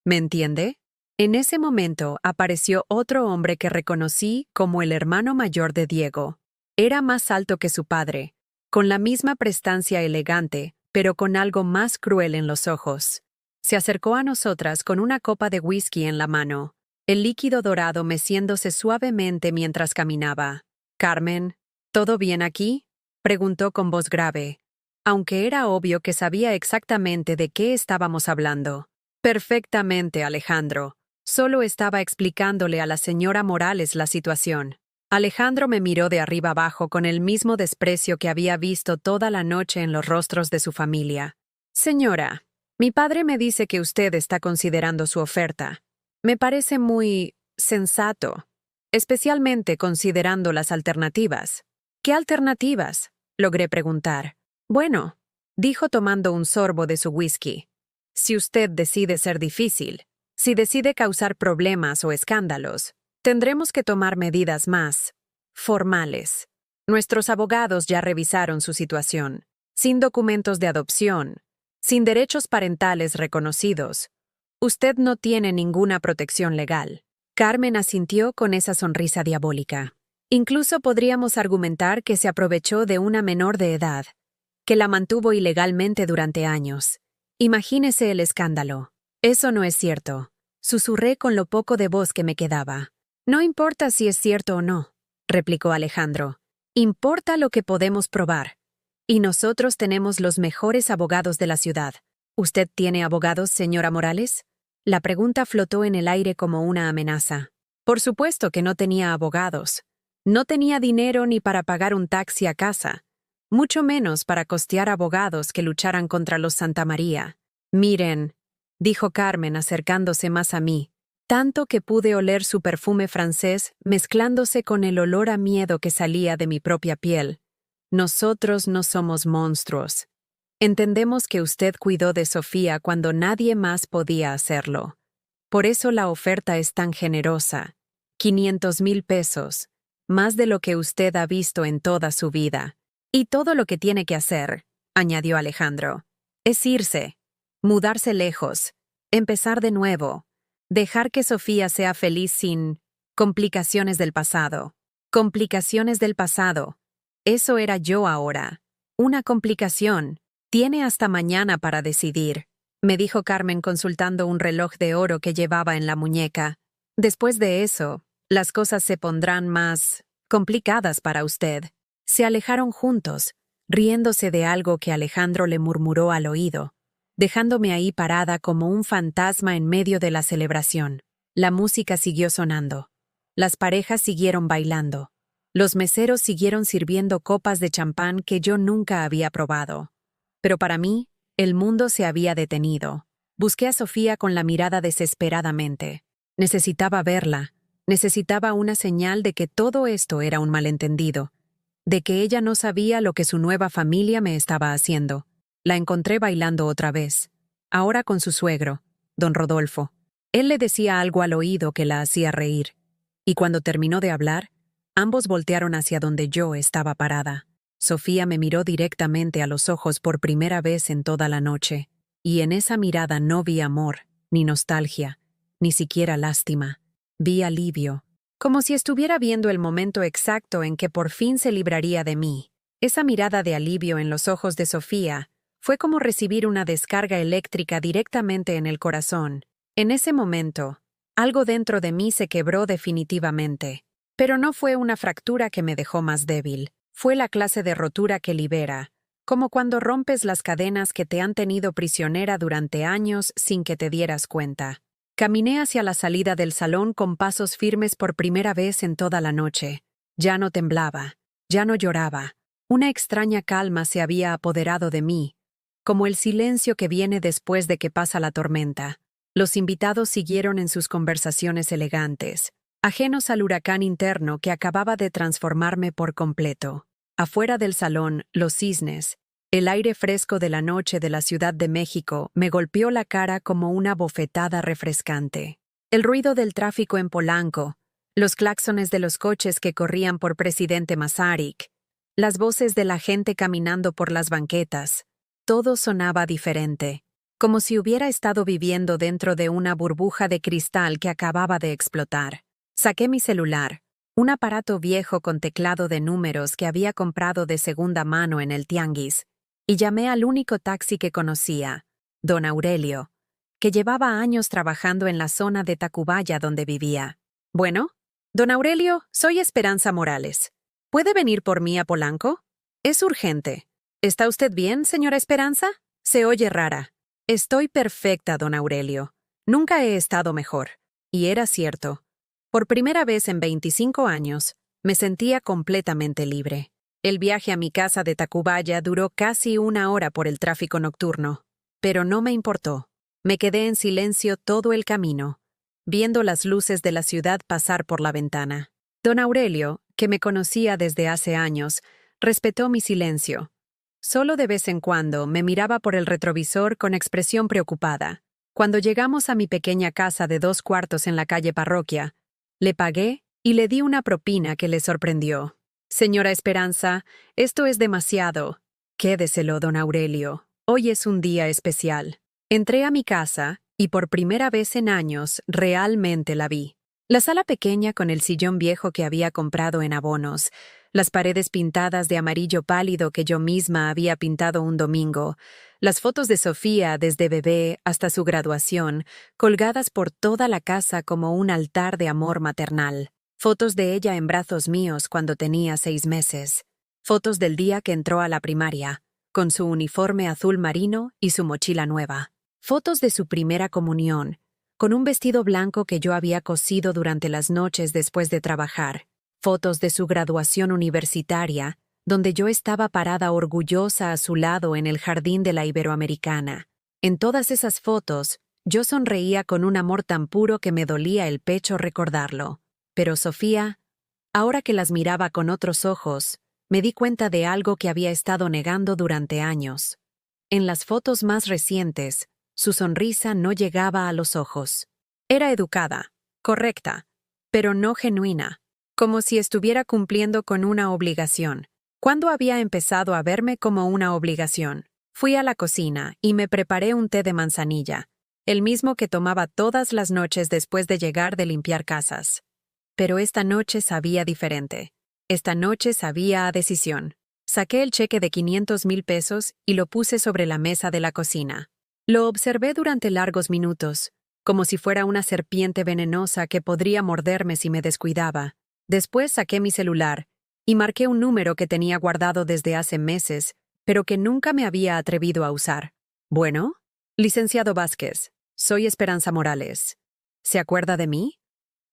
¿Me entiende? En ese momento apareció otro hombre que reconocí como el hermano mayor de Diego. Era más alto que su padre, con la misma prestancia elegante, pero con algo más cruel en los ojos. Se acercó a nosotras con una copa de whisky en la mano, el líquido dorado meciéndose suavemente mientras caminaba. «Carmen, ¿todo bien aquí?», preguntó con voz grave, aunque era obvio que sabía exactamente de qué estábamos hablando. «Perfectamente, Alejandro. Solo estaba explicándole a la señora Morales la situación». Alejandro me miró de arriba abajo con el mismo desprecio que había visto toda la noche en los rostros de su familia. «Señora, mi padre me dice que usted está considerando su oferta. Me parece muy sensato, especialmente considerando las alternativas. ¿Qué alternativas? Logré preguntar. Bueno, dijo tomando un sorbo de su whisky. Si usted decide ser difícil, si decide causar problemas o escándalos, tendremos que tomar medidas más formales. Nuestros abogados ya revisaron su situación. Sin documentos de adopción, sin derechos parentales reconocidos, usted no tiene ninguna protección legal. Carmen asintió con esa sonrisa diabólica. Incluso podríamos argumentar que se aprovechó de una menor de edad, que la mantuvo ilegalmente durante años. Imagínese el escándalo. Eso no es cierto. Susurré con lo poco de voz que me quedaba. No importa si es cierto o no, replicó Alejandro. Importa lo que podemos probar. Y nosotros tenemos los mejores abogados de la ciudad. ¿Usted tiene abogados, señora Morales? La pregunta flotó en el aire como una amenaza. Por supuesto que no tenía abogados. No tenía dinero ni para pagar un taxi a casa, mucho menos para costear abogados que lucharan contra los Santamaría. Miren, dijo Carmen acercándose más a mí, tanto que pude oler su perfume francés mezclándose con el olor a miedo que salía de mi propia piel. Nosotros no somos monstruos. Entendemos que usted cuidó de Sofía cuando nadie más podía hacerlo. Por eso la oferta es tan generosa. 500,000 pesos, más de lo que usted ha visto en toda su vida. Y todo lo que tiene que hacer, añadió Alejandro, es irse, mudarse lejos, empezar de nuevo, dejar que Sofía sea feliz sin complicaciones del pasado. Complicaciones del pasado. Eso era yo ahora. Una complicación. Tiene hasta mañana para decidir, me dijo Carmen consultando un reloj de oro que llevaba en la muñeca. Después de eso, las cosas se pondrán más complicadas para usted. Se alejaron juntos, riéndose de algo que Alejandro le murmuró al oído, dejándome ahí parada como un fantasma en medio de la celebración. La música siguió sonando. Las parejas siguieron bailando. Los meseros siguieron sirviendo copas de champán que yo nunca había probado. Pero para mí, el mundo se había detenido. Busqué a Sofía con la mirada desesperadamente. Necesitaba verla. Necesitaba una señal de que todo esto era un malentendido, de que ella no sabía lo que su nueva familia me estaba haciendo. La encontré bailando otra vez, ahora con su suegro, don Rodolfo. Él le decía algo al oído que la hacía reír, y cuando terminó de hablar, ambos voltearon hacia donde yo estaba parada. Sofía me miró directamente a los ojos por primera vez en toda la noche, y en esa mirada no vi amor, ni nostalgia, ni siquiera lástima. Vi alivio, como si estuviera viendo el momento exacto en que por fin se libraría de mí. Esa mirada de alivio en los ojos de Sofía fue como recibir una descarga eléctrica directamente en el corazón. En ese momento, algo dentro de mí se quebró definitivamente. Pero no fue una fractura que me dejó más débil. Fue la clase de rotura que libera, como cuando rompes las cadenas que te han tenido prisionera durante años sin que te dieras cuenta. Caminé hacia la salida del salón con pasos firmes por primera vez en toda la noche. Ya no temblaba, ya no lloraba. Una extraña calma se había apoderado de mí, como el silencio que viene después de que pasa la tormenta. Los invitados siguieron en sus conversaciones elegantes, ajenos al huracán interno que acababa de transformarme por completo. Afuera del salón, los cisnes, el aire fresco de la noche de la Ciudad de México me golpeó la cara como una bofetada refrescante. El ruido del tráfico en Polanco, los claxones de los coches que corrían por Presidente Masaryk, las voces de la gente caminando por las banquetas, todo sonaba diferente, como si hubiera estado viviendo dentro de una burbuja de cristal que acababa de explotar. Saqué mi celular, un aparato viejo con teclado de números que había comprado de segunda mano en el tianguis, y llamé al único taxi que conocía, don Aurelio, que llevaba años trabajando en la zona de Tacubaya donde vivía. Bueno, don Aurelio, soy Esperanza Morales. ¿Puede venir por mí a Polanco? Es urgente. ¿Está usted bien, señora Esperanza? Se oye rara. Estoy perfecta, don Aurelio. Nunca he estado mejor. Y era cierto. Por primera vez en 25 años, me sentía completamente libre. El viaje a mi casa de Tacubaya duró casi 1 hora por el tráfico nocturno, pero no me importó. Me quedé en silencio todo el camino, viendo las luces de la ciudad pasar por la ventana. Don Aurelio, que me conocía desde hace años, respetó mi silencio. Solo de vez en cuando me miraba por el retrovisor con expresión preocupada. Cuando llegamos a mi pequeña casa de 2 cuartos en la calle Parroquia, le pagué y le di una propina que le sorprendió. «Señora Esperanza, esto es demasiado». «Quédeselo, don Aurelio. Hoy es un día especial». Entré a mi casa y por primera vez en años realmente la vi. La sala pequeña con el sillón viejo que había comprado en abonos, las paredes pintadas de amarillo pálido que yo misma había pintado un domingo, las fotos de Sofía desde bebé hasta su graduación, colgadas por toda la casa como un altar de amor maternal. Fotos de ella en brazos míos cuando tenía 6 meses. Fotos del día que entró a la primaria, con su uniforme azul marino y su mochila nueva. Fotos de su primera comunión, con un vestido blanco que yo había cosido durante las noches después de trabajar. Fotos de su graduación universitaria, donde yo estaba parada orgullosa a su lado en el jardín de la Iberoamericana. En todas esas fotos, yo sonreía con un amor tan puro que me dolía el pecho recordarlo. Pero Sofía, ahora que las miraba con otros ojos, me di cuenta de algo que había estado negando durante años. En las fotos más recientes, su sonrisa no llegaba a los ojos. Era educada, correcta, pero no genuina, como si estuviera cumpliendo con una obligación. ¿Cuándo había empezado a verme como una obligación? Fui a la cocina y me preparé un té de manzanilla, el mismo que tomaba todas las noches después de llegar de limpiar casas. Pero esta noche sabía diferente. Esta noche sabía a decisión. Saqué el cheque de 500,000 pesos y lo puse sobre la mesa de la cocina. Lo observé durante largos minutos, como si fuera una serpiente venenosa que podría morderme si me descuidaba. Después saqué mi celular y marqué un número que tenía guardado desde hace meses, pero que nunca me había atrevido a usar. «Bueno, licenciado Vázquez, soy Esperanza Morales. ¿Se acuerda de mí?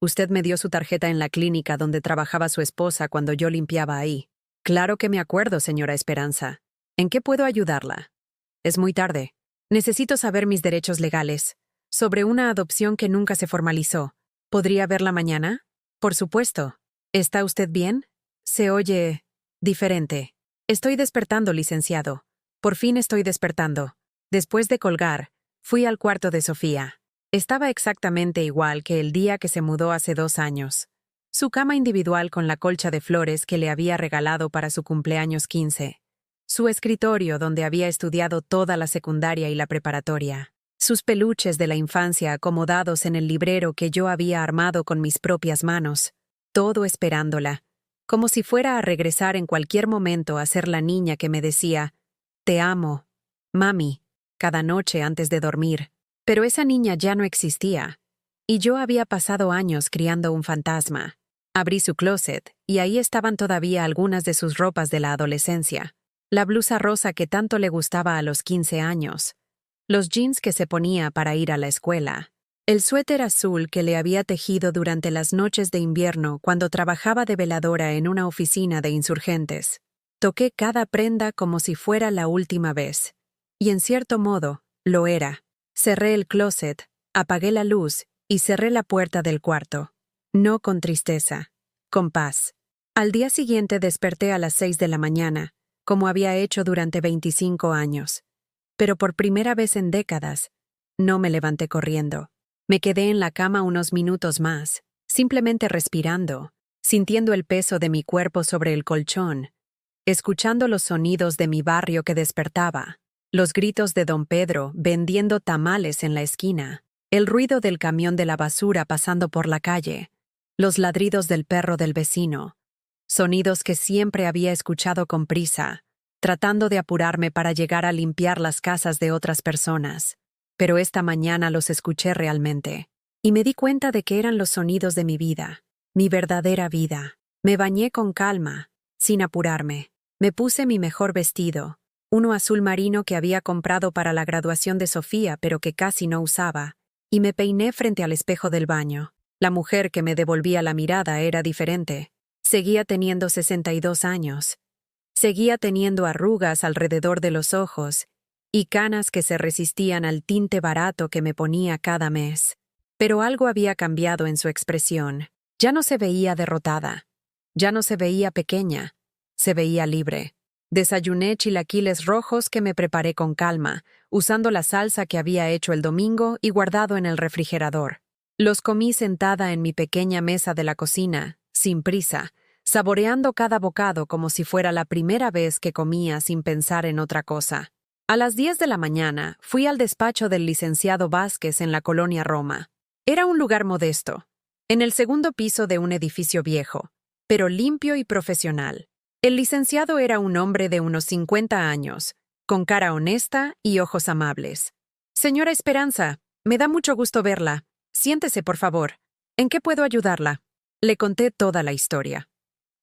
Usted me dio su tarjeta en la clínica donde trabajaba su esposa cuando yo limpiaba ahí». «Claro que me acuerdo, señora Esperanza. ¿En qué puedo ayudarla?» «Es muy tarde. Necesito saber mis derechos legales. Sobre una adopción que nunca se formalizó. ¿Podría verla mañana?» «Por supuesto. ¿Está usted bien?» «Se oye diferente». «Estoy despertando, licenciado. Por fin estoy despertando». Después de colgar, fui al cuarto de Sofía. Estaba exactamente igual que el día que se mudó hace 2 años. Su cama individual con la colcha de flores que le había regalado para su cumpleaños 15. Su escritorio donde había estudiado toda la secundaria y la preparatoria. Sus peluches de la infancia acomodados en el librero que yo había armado con mis propias manos. Todo esperándola, como si fuera a regresar en cualquier momento a ser la niña que me decía, «Te amo, mami», cada noche antes de dormir. Pero esa niña ya no existía, y yo había pasado años criando un fantasma. Abrí su closet, y ahí estaban todavía algunas de sus ropas de la adolescencia. La blusa rosa que tanto le gustaba a los 15 años. Los jeans que se ponía para ir a la escuela. El suéter azul que le había tejido durante las noches de invierno cuando trabajaba de veladora en una oficina de insurgentes. Toqué cada prenda como si fuera la última vez. Y en cierto modo, lo era. Cerré el closet, apagué la luz y cerré la puerta del cuarto. No con tristeza, con paz. Al día siguiente desperté a las 6 de la mañana, como había hecho durante 25 años. Pero por primera vez en décadas, no me levanté corriendo. Me quedé en la cama unos minutos más, simplemente respirando, sintiendo el peso de mi cuerpo sobre el colchón, escuchando los sonidos de mi barrio que despertaba, los gritos de don Pedro vendiendo tamales en la esquina, el ruido del camión de la basura pasando por la calle, los ladridos del perro del vecino, sonidos que siempre había escuchado con prisa, tratando de apurarme para llegar a limpiar las casas de otras personas. Pero esta mañana los escuché realmente, y me di cuenta de que eran los sonidos de mi vida, mi verdadera vida. Me bañé con calma, sin apurarme. Me puse mi mejor vestido, uno azul marino que había comprado para la graduación de Sofía pero que casi no usaba, y me peiné frente al espejo del baño. La mujer que me devolvía la mirada era diferente. Seguía teniendo 62 años. Seguía teniendo arrugas alrededor de los ojos y canas que se resistían al tinte barato que me ponía cada mes. Pero algo había cambiado en su expresión. Ya no se veía derrotada. Ya no se veía pequeña, se veía libre. Desayuné chilaquiles rojos que me preparé con calma, usando la salsa que había hecho el domingo y guardado en el refrigerador. Los comí sentada en mi pequeña mesa de la cocina, sin prisa, saboreando cada bocado como si fuera la primera vez que comía sin pensar en otra cosa. A las 10 de la mañana fui al despacho del licenciado Vázquez en la colonia Roma. Era un lugar modesto, en el segundo piso de un edificio viejo, pero limpio y profesional. El licenciado era un hombre de unos 50 años, con cara honesta y ojos amables. Señora Esperanza, me da mucho gusto verla. Siéntese, por favor. ¿En qué puedo ayudarla? Le conté toda la historia.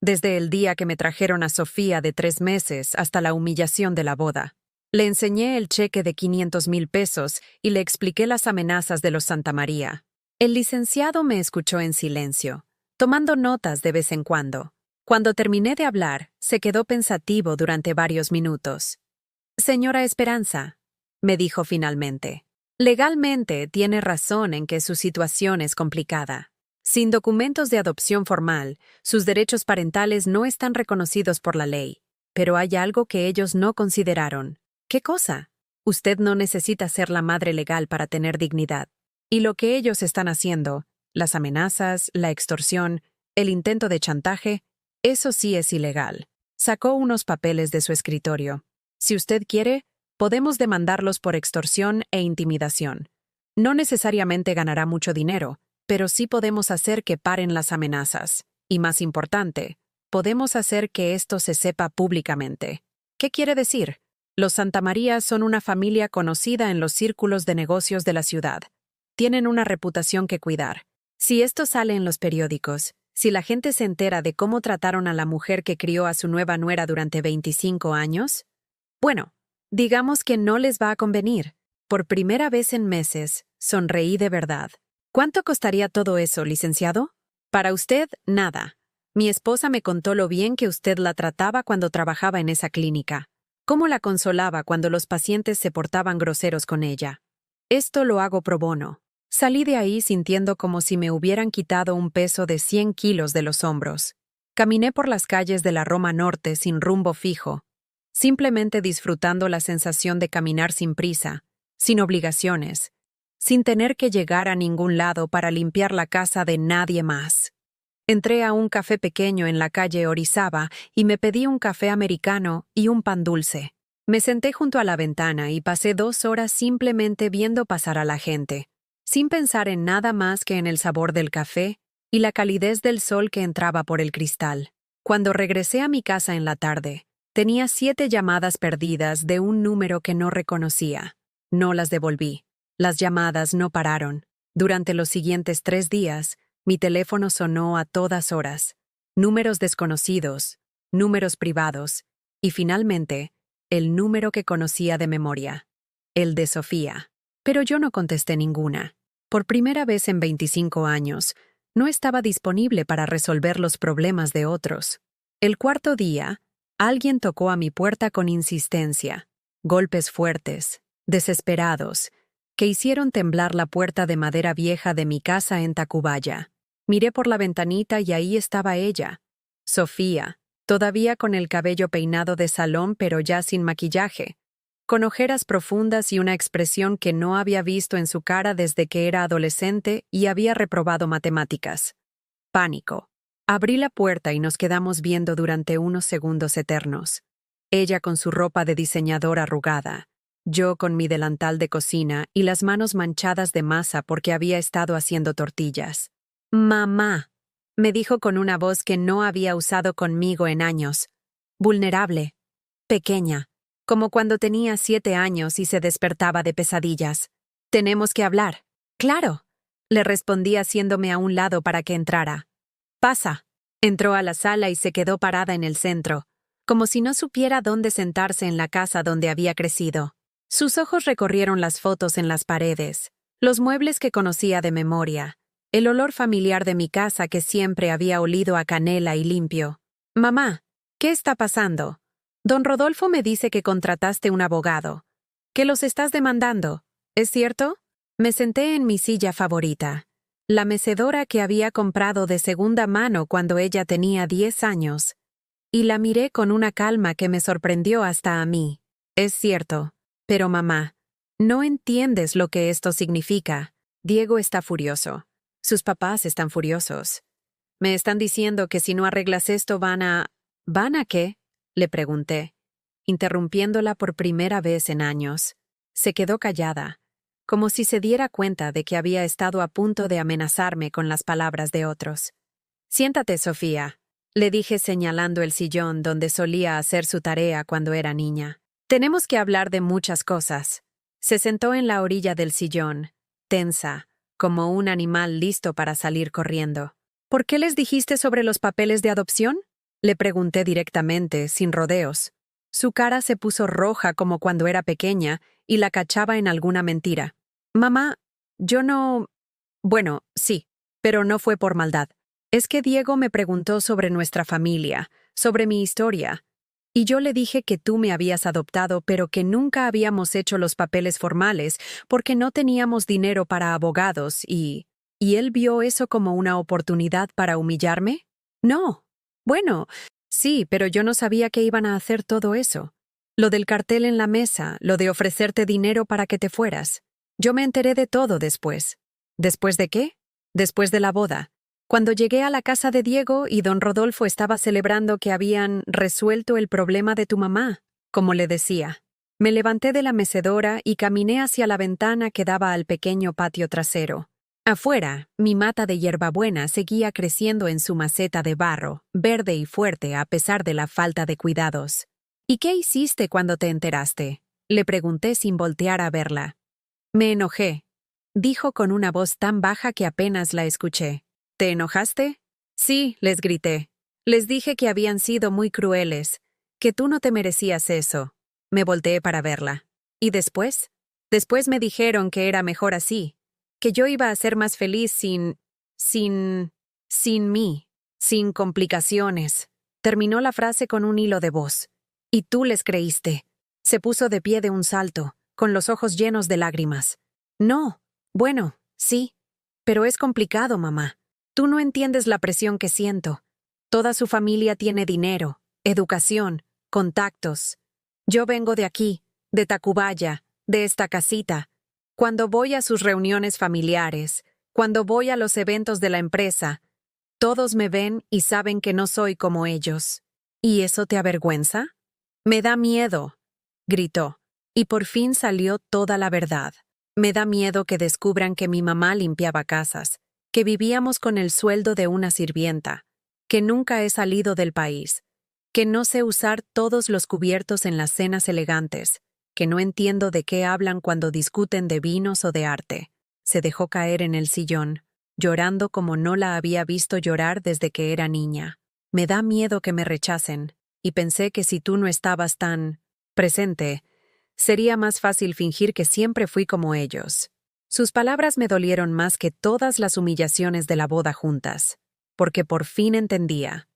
Desde el día que me trajeron a Sofía de 3 meses hasta la humillación de la boda. Le enseñé el cheque de 500,000 pesos y le expliqué las amenazas de los Santa María. El licenciado me escuchó en silencio, tomando notas de vez en cuando. Cuando terminé de hablar, se quedó pensativo durante varios minutos. Señora Esperanza, me dijo finalmente, legalmente tiene razón en que su situación es complicada. Sin documentos de adopción formal, sus derechos parentales no están reconocidos por la ley, pero hay algo que ellos no consideraron. ¿Qué cosa? Usted no necesita ser la madre legal para tener dignidad. Y lo que ellos están haciendo, las amenazas, la extorsión, el intento de chantaje, eso sí es ilegal. Sacó unos papeles de su escritorio. Si usted quiere, podemos demandarlos por extorsión e intimidación. No necesariamente ganará mucho dinero, pero sí podemos hacer que paren las amenazas. Y más importante, podemos hacer que esto se sepa públicamente. ¿Qué quiere decir? Los Santamaría son una familia conocida en los círculos de negocios de la ciudad. Tienen una reputación que cuidar. Si esto sale en los periódicos, si la gente se entera de cómo trataron a la mujer que crió a su nueva nuera durante 25 años, bueno, digamos que no les va a convenir. Por primera vez en meses, sonreí de verdad. ¿Cuánto costaría todo eso, licenciado? Para usted, nada. Mi esposa me contó lo bien que usted la trataba cuando trabajaba en esa clínica. Cómo la consolaba cuando los pacientes se portaban groseros con ella. Esto lo hago pro bono. Salí de ahí sintiendo como si me hubieran quitado un peso de 100 kilos de los hombros. Caminé por las calles de la Roma Norte sin rumbo fijo, simplemente disfrutando la sensación de caminar sin prisa, sin obligaciones, sin tener que llegar a ningún lado para limpiar la casa de nadie más. Entré a un café pequeño en la calle Orizaba y me pedí un café americano y un pan dulce. Me senté junto a la ventana y pasé 2 horas simplemente viendo pasar a la gente, sin pensar en nada más que en el sabor del café y la calidez del sol que entraba por el cristal. Cuando regresé a mi casa en la tarde, tenía 7 llamadas perdidas de un número que no reconocía. No las devolví. Las llamadas no pararon. Durante los siguientes 3 días, mi teléfono sonó a todas horas. Números desconocidos, números privados, y finalmente, el número que conocía de memoria. El de Sofía. Pero yo no contesté ninguna. Por primera vez en 25 años, no estaba disponible para resolver los problemas de otros. El 4.º día, alguien tocó a mi puerta con insistencia. Golpes fuertes, desesperados, que hicieron temblar la puerta de madera vieja de mi casa en Tacubaya. Miré por la ventanita y ahí estaba ella, Sofía, todavía con el cabello peinado de salón pero ya sin maquillaje, con ojeras profundas y una expresión que no había visto en su cara desde que era adolescente y había reprobado matemáticas. Pánico. Abrí la puerta y nos quedamos viendo durante unos segundos eternos. Ella con su ropa de diseñador arrugada, yo con mi delantal de cocina y las manos manchadas de masa porque había estado haciendo tortillas. «Mamá», me dijo con una voz que no había usado conmigo en años. Vulnerable. Pequeña. Como cuando tenía 7 años y se despertaba de pesadillas. «Tenemos que hablar». «Claro», le respondí haciéndome a un lado para que entrara. «Pasa». Entró a la sala y se quedó parada en el centro, como si no supiera dónde sentarse en la casa donde había crecido. Sus ojos recorrieron las fotos en las paredes, los muebles que conocía de memoria, el olor familiar de mi casa que siempre había olido a canela y limpio. «Mamá, ¿qué está pasando? Don Rodolfo me dice que contrataste un abogado, que los estás demandando. ¿Es cierto?» Me senté en mi silla favorita. la mecedora que había comprado de segunda mano cuando ella tenía 10 años. Y la miré con una calma que me sorprendió hasta a mí. Es cierto. Pero mamá, no entiendes lo que esto significa. Diego está furioso. Sus papás están furiosos. Me están diciendo que si no arreglas esto ¿Van a qué? Le pregunté, interrumpiéndola por primera vez en años. Se quedó callada, como si se diera cuenta de que había estado a punto de amenazarme con las palabras de otros. Siéntate, Sofía, le dije señalando el sillón donde solía hacer su tarea cuando era niña. Tenemos que hablar de muchas cosas. Se sentó en la orilla del sillón, tensa, como un animal listo para salir corriendo. ¿Por qué les dijiste sobre los papeles de adopción? Le pregunté directamente, sin rodeos. Su cara se puso roja como cuando era pequeña y la cachaba en alguna mentira. Mamá, yo no... Bueno, sí, pero no fue por maldad. Es que Diego me preguntó sobre nuestra familia, sobre mi historia, y yo le dije que tú me habías adoptado, pero que nunca habíamos hecho los papeles formales porque no teníamos dinero para abogados ¿Y él vio eso como una oportunidad para humillarme? No. Bueno, sí, pero yo no sabía que iban a hacer todo eso. Lo del cartel en la mesa, lo de ofrecerte dinero para que te fueras. Yo me enteré de todo después. ¿Después de qué? Después de la boda. Cuando llegué a la casa de Diego y don Rodolfo estaba celebrando que habían resuelto el problema de tu mamá, como le decía. Me levanté de la mecedora y caminé hacia la ventana que daba al pequeño patio trasero. Afuera, mi mata de hierbabuena seguía creciendo en su maceta de barro, verde y fuerte a pesar de la falta de cuidados. ¿Y qué hiciste cuando te enteraste? Le pregunté sin voltear a verla. Me enojé, dijo con una voz tan baja que apenas la escuché. ¿Te enojaste? Sí, les grité. Les dije que habían sido muy crueles, que tú no te merecías eso. Me volteé para verla. ¿Y después? Después me dijeron que era mejor así, que yo iba a ser más feliz sin mí, sin complicaciones. Terminó la frase con un hilo de voz. Y tú les creíste. Se puso de pie de un salto, con los ojos llenos de lágrimas. No, bueno, sí, pero es complicado, mamá. Tú no entiendes la presión que siento. Toda su familia tiene dinero, educación, contactos. Yo vengo de aquí, de Tacubaya, de esta casita. Cuando voy a sus reuniones familiares, cuando voy a los eventos de la empresa, todos me ven y saben que no soy como ellos. ¿Y eso te avergüenza? Me da miedo, gritó. Y por fin salió toda la verdad. Me da miedo que descubran que mi mamá limpiaba casas, que vivíamos con el sueldo de una sirvienta, que nunca he salido del país, que no sé usar todos los cubiertos en las cenas elegantes, que no entiendo de qué hablan cuando discuten de vinos o de arte. Se dejó caer en el sillón, llorando como no la había visto llorar desde que era niña. Me da miedo que me rechacen, y pensé que si tú no estabas tan presente, sería más fácil fingir que siempre fui como ellos. Sus palabras me dolieron más que todas las humillaciones de la boda juntas, porque por fin entendía.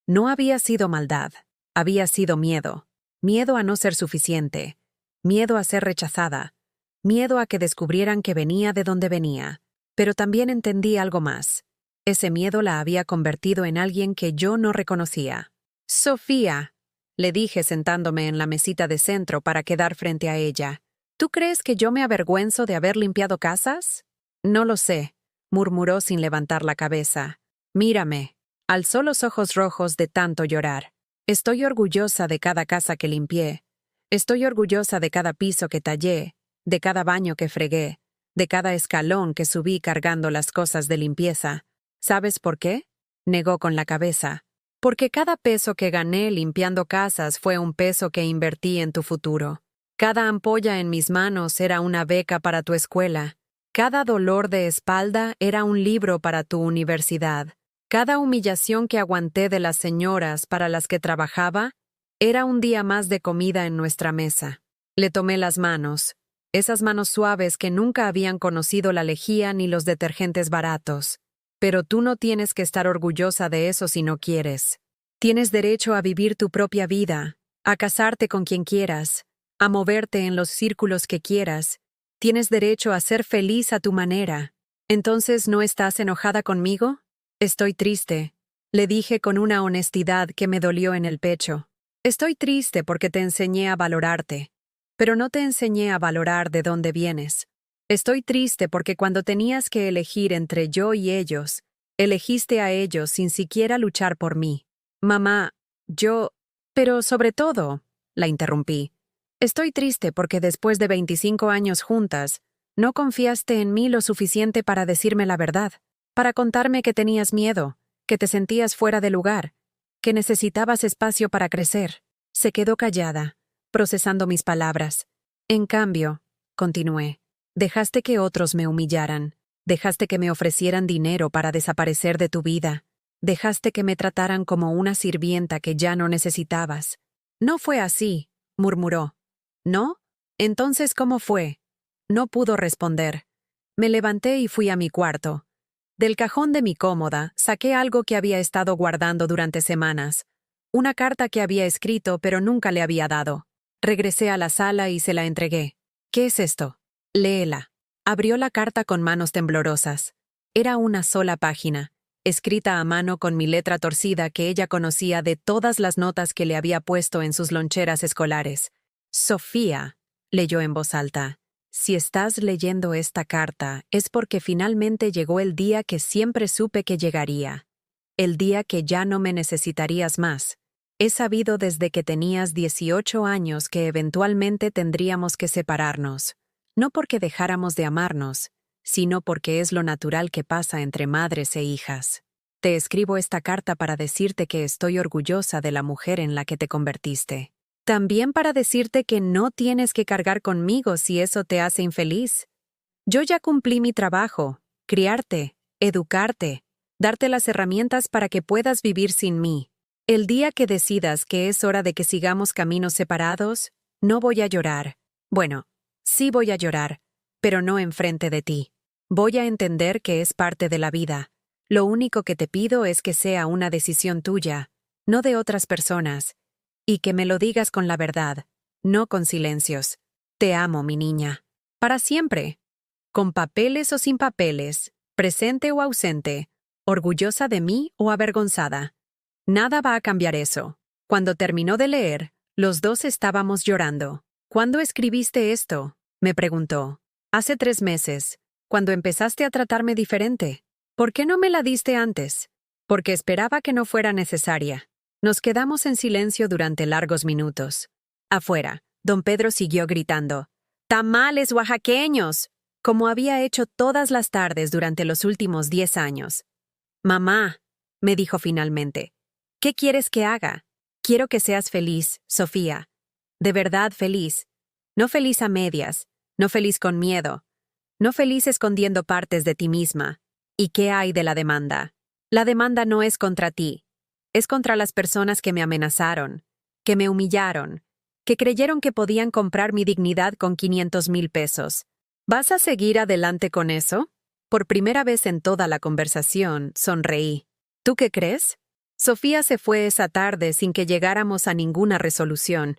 No había sido maldad, había sido miedo. Miedo a no ser suficiente, miedo a ser rechazada, miedo a que descubrieran que venía de donde venía. Pero también entendí algo más. Ese miedo la había convertido en alguien que yo no reconocía. Sofía, le dije sentándome en la mesita de centro para quedar frente a ella. ¿Tú crees que yo me avergüenzo de haber limpiado casas? No lo sé, murmuró sin levantar la cabeza. Mírame. Alzó los ojos rojos de tanto llorar. Estoy orgullosa de cada casa que limpié. Estoy orgullosa de cada piso que tallé, de cada baño que fregué, de cada escalón que subí cargando las cosas de limpieza. ¿Sabes por qué? Negó con la cabeza. Porque cada peso que gané limpiando casas fue un peso que invertí en tu futuro. Cada ampolla en mis manos era una beca para tu escuela. Cada dolor de espalda era un libro para tu universidad. Cada humillación que aguanté de las señoras para las que trabajaba era un día más de comida en nuestra mesa. Le tomé las manos, esas manos suaves que nunca habían conocido la lejía ni los detergentes baratos. Pero tú no tienes que estar orgullosa de eso si no quieres. Tienes derecho a vivir tu propia vida, a casarte con quien quieras, a moverte en los círculos que quieras. Tienes derecho a ser feliz a tu manera. ¿Entonces no estás enojada conmigo? Estoy triste, le dije con una honestidad que me dolió en el pecho. Estoy triste porque te enseñé a valorarte, pero no te enseñé a valorar de dónde vienes. Estoy triste porque cuando tenías que elegir entre yo y ellos, elegiste a ellos sin siquiera luchar por mí. Mamá, yo... Pero sobre todo, la interrumpí. Estoy triste porque después de 25 años juntas, no confiaste en mí lo suficiente para decirme la verdad, para contarme que tenías miedo, que te sentías fuera de lugar, que necesitabas espacio para crecer. Se quedó callada, procesando mis palabras. En cambio, continué, dejaste que otros me humillaran, dejaste que me ofrecieran dinero para desaparecer de tu vida, dejaste que me trataran como una sirvienta que ya no necesitabas. No fue así, murmuró. ¿No? Entonces, ¿cómo fue? No pudo responder. Me levanté y fui a mi cuarto. Del cajón de mi cómoda saqué algo que había estado guardando durante semanas. Una carta que había escrito pero nunca le había dado. Regresé a la sala y se la entregué. ¿Qué es esto? Léela. Abrió la carta con manos temblorosas. Era una sola página, escrita a mano con mi letra torcida que ella conocía de todas las notas que le había puesto en sus loncheras escolares. Sofía, leyó en voz alta. Si estás leyendo esta carta, es porque finalmente llegó el día que siempre supe que llegaría. El día que ya no me necesitarías más. He sabido desde que tenías 18 años que eventualmente tendríamos que separarnos. No porque dejáramos de amarnos, sino porque es lo natural que pasa entre madres e hijas. Te escribo esta carta para decirte que estoy orgullosa de la mujer en la que te convertiste. También para decirte que no tienes que cargar conmigo si eso te hace infeliz. Yo ya cumplí mi trabajo, criarte, educarte, darte las herramientas para que puedas vivir sin mí. El día que decidas que es hora de que sigamos caminos separados, no voy a llorar. Bueno, sí voy a llorar, pero no enfrente de ti. Voy a entender que es parte de la vida. Lo único que te pido es que sea una decisión tuya, no de otras personas. Y que me lo digas con la verdad, no con silencios. Te amo, mi niña. Para siempre. Con papeles o sin papeles, presente o ausente, orgullosa de mí o avergonzada. Nada va a cambiar eso. Cuando terminó de leer, los dos estábamos llorando. ¿Cuándo escribiste esto?, me preguntó. Hace 3 meses, cuando empezaste a tratarme diferente. ¿Por qué no me la diste antes? Porque esperaba que no fuera necesaria. Nos quedamos en silencio durante largos minutos. Afuera, don Pedro siguió gritando, «¡Tamales oaxaqueños!», como había hecho todas las tardes durante los últimos 10 años. «Mamá», me dijo finalmente, «¿qué quieres que haga? Quiero que seas feliz, Sofía. De verdad feliz. No feliz a medias, no feliz con miedo, no feliz escondiendo partes de ti misma. ¿Y qué hay de la demanda? La demanda no es contra ti. Es contra las personas que me amenazaron, que me humillaron, que creyeron que podían comprar mi dignidad con 500,000 pesos. ¿Vas a seguir adelante con eso? Por primera vez en toda la conversación, sonreí. ¿Tú qué crees? Sofía se fue esa tarde sin que llegáramos a ninguna resolución,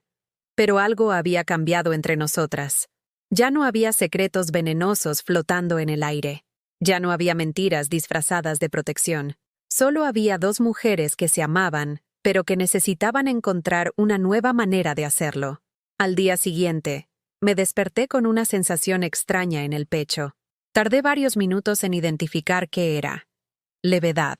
pero algo había cambiado entre nosotras. Ya no había secretos venenosos flotando en el aire. Ya no había mentiras disfrazadas de protección. Solo había 2 mujeres que se amaban, pero que necesitaban encontrar una nueva manera de hacerlo. Al día siguiente, me desperté con una sensación extraña en el pecho. Tardé varios minutos en identificar qué era. Levedad.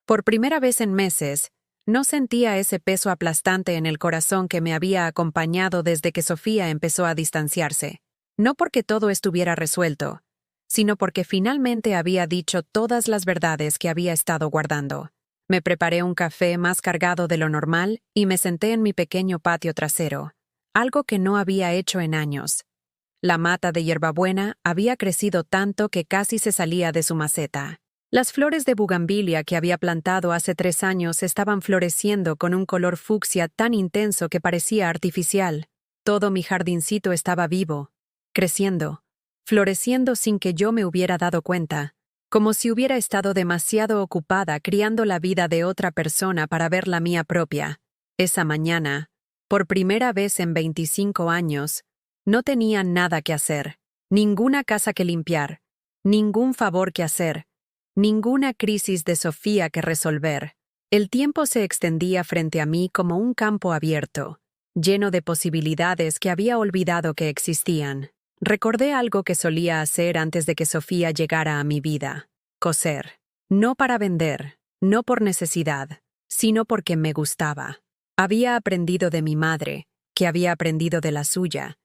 Por primera vez en meses, no sentía ese peso aplastante en el corazón que me había acompañado desde que Sofía empezó a distanciarse. No porque todo estuviera resuelto, sino porque finalmente había dicho todas las verdades que había estado guardando. Me preparé un café más cargado de lo normal y me senté en mi pequeño patio trasero, algo que no había hecho en años. La mata de hierbabuena había crecido tanto que casi se salía de su maceta. Las flores de bugambilia que había plantado hace 3 años estaban floreciendo con un color fucsia tan intenso que parecía artificial. Todo mi jardincito estaba vivo, creciendo, floreciendo sin que yo me hubiera dado cuenta, como si hubiera estado demasiado ocupada criando la vida de otra persona para ver la mía propia. Esa mañana, por primera vez en 25 años, no tenía nada que hacer, ninguna casa que limpiar, ningún favor que hacer, ninguna crisis de Sofía que resolver. El tiempo se extendía frente a mí como un campo abierto, lleno de posibilidades que había olvidado que existían. Recordé algo que solía hacer antes de que Sofía llegara a mi vida: coser. No para vender, no por necesidad, sino porque me gustaba. Había aprendido de mi madre, que había aprendido de la suya,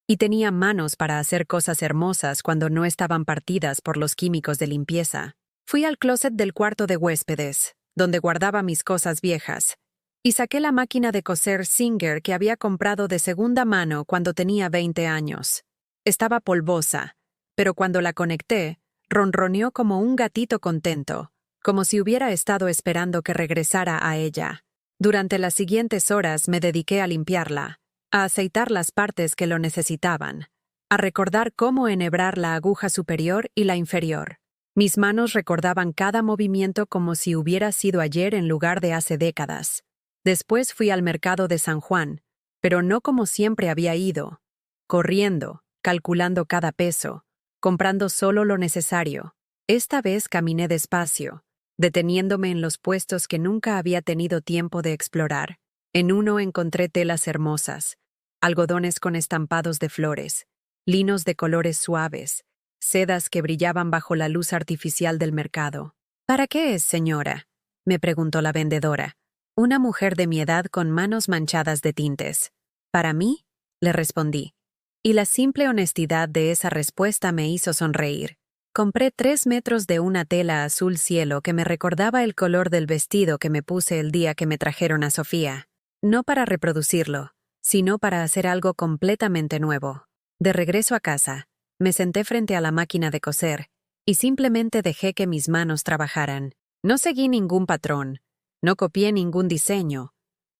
y tenía manos para hacer cosas hermosas cuando no estaban partidas por los químicos de limpieza. Fui al closet del cuarto de huéspedes, donde guardaba mis cosas viejas, y saqué la máquina de coser Singer que había comprado de segunda mano cuando tenía 20 años. Estaba polvosa, pero cuando la conecté, ronroneó como un gatito contento, como si hubiera estado esperando que regresara a ella. Durante las siguientes horas me dediqué a limpiarla, a aceitar las partes que lo necesitaban, a recordar cómo enhebrar la aguja superior y la inferior. Mis manos recordaban cada movimiento como si hubiera sido ayer en lugar de hace décadas. Después fui al mercado de San Juan, pero no como siempre había ido, corriendo, calculando cada peso, comprando solo lo necesario. Esta vez caminé despacio, deteniéndome en los puestos que nunca había tenido tiempo de explorar. En uno encontré telas hermosas, algodones con estampados de flores, linos de colores suaves, sedas que brillaban bajo la luz artificial del mercado. ¿Para qué es, señora?, me preguntó la vendedora, una mujer de mi edad con manos manchadas de tintes. ¿Para mí?, le respondí, y la simple honestidad de esa respuesta me hizo sonreír. Compré 3 metros de una tela azul cielo que me recordaba el color del vestido que me puse el día que me trajeron a Sofía. No para reproducirlo, sino para hacer algo completamente nuevo. De regreso a casa, me senté frente a la máquina de coser y simplemente dejé que mis manos trabajaran. No seguí ningún patrón, no copié ningún diseño,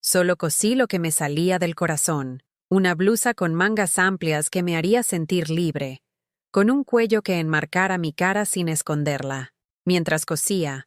solo cosí lo que me salía del corazón. Una blusa con mangas amplias que me haría sentir libre, con un cuello que enmarcara mi cara sin esconderla. Mientras cosía,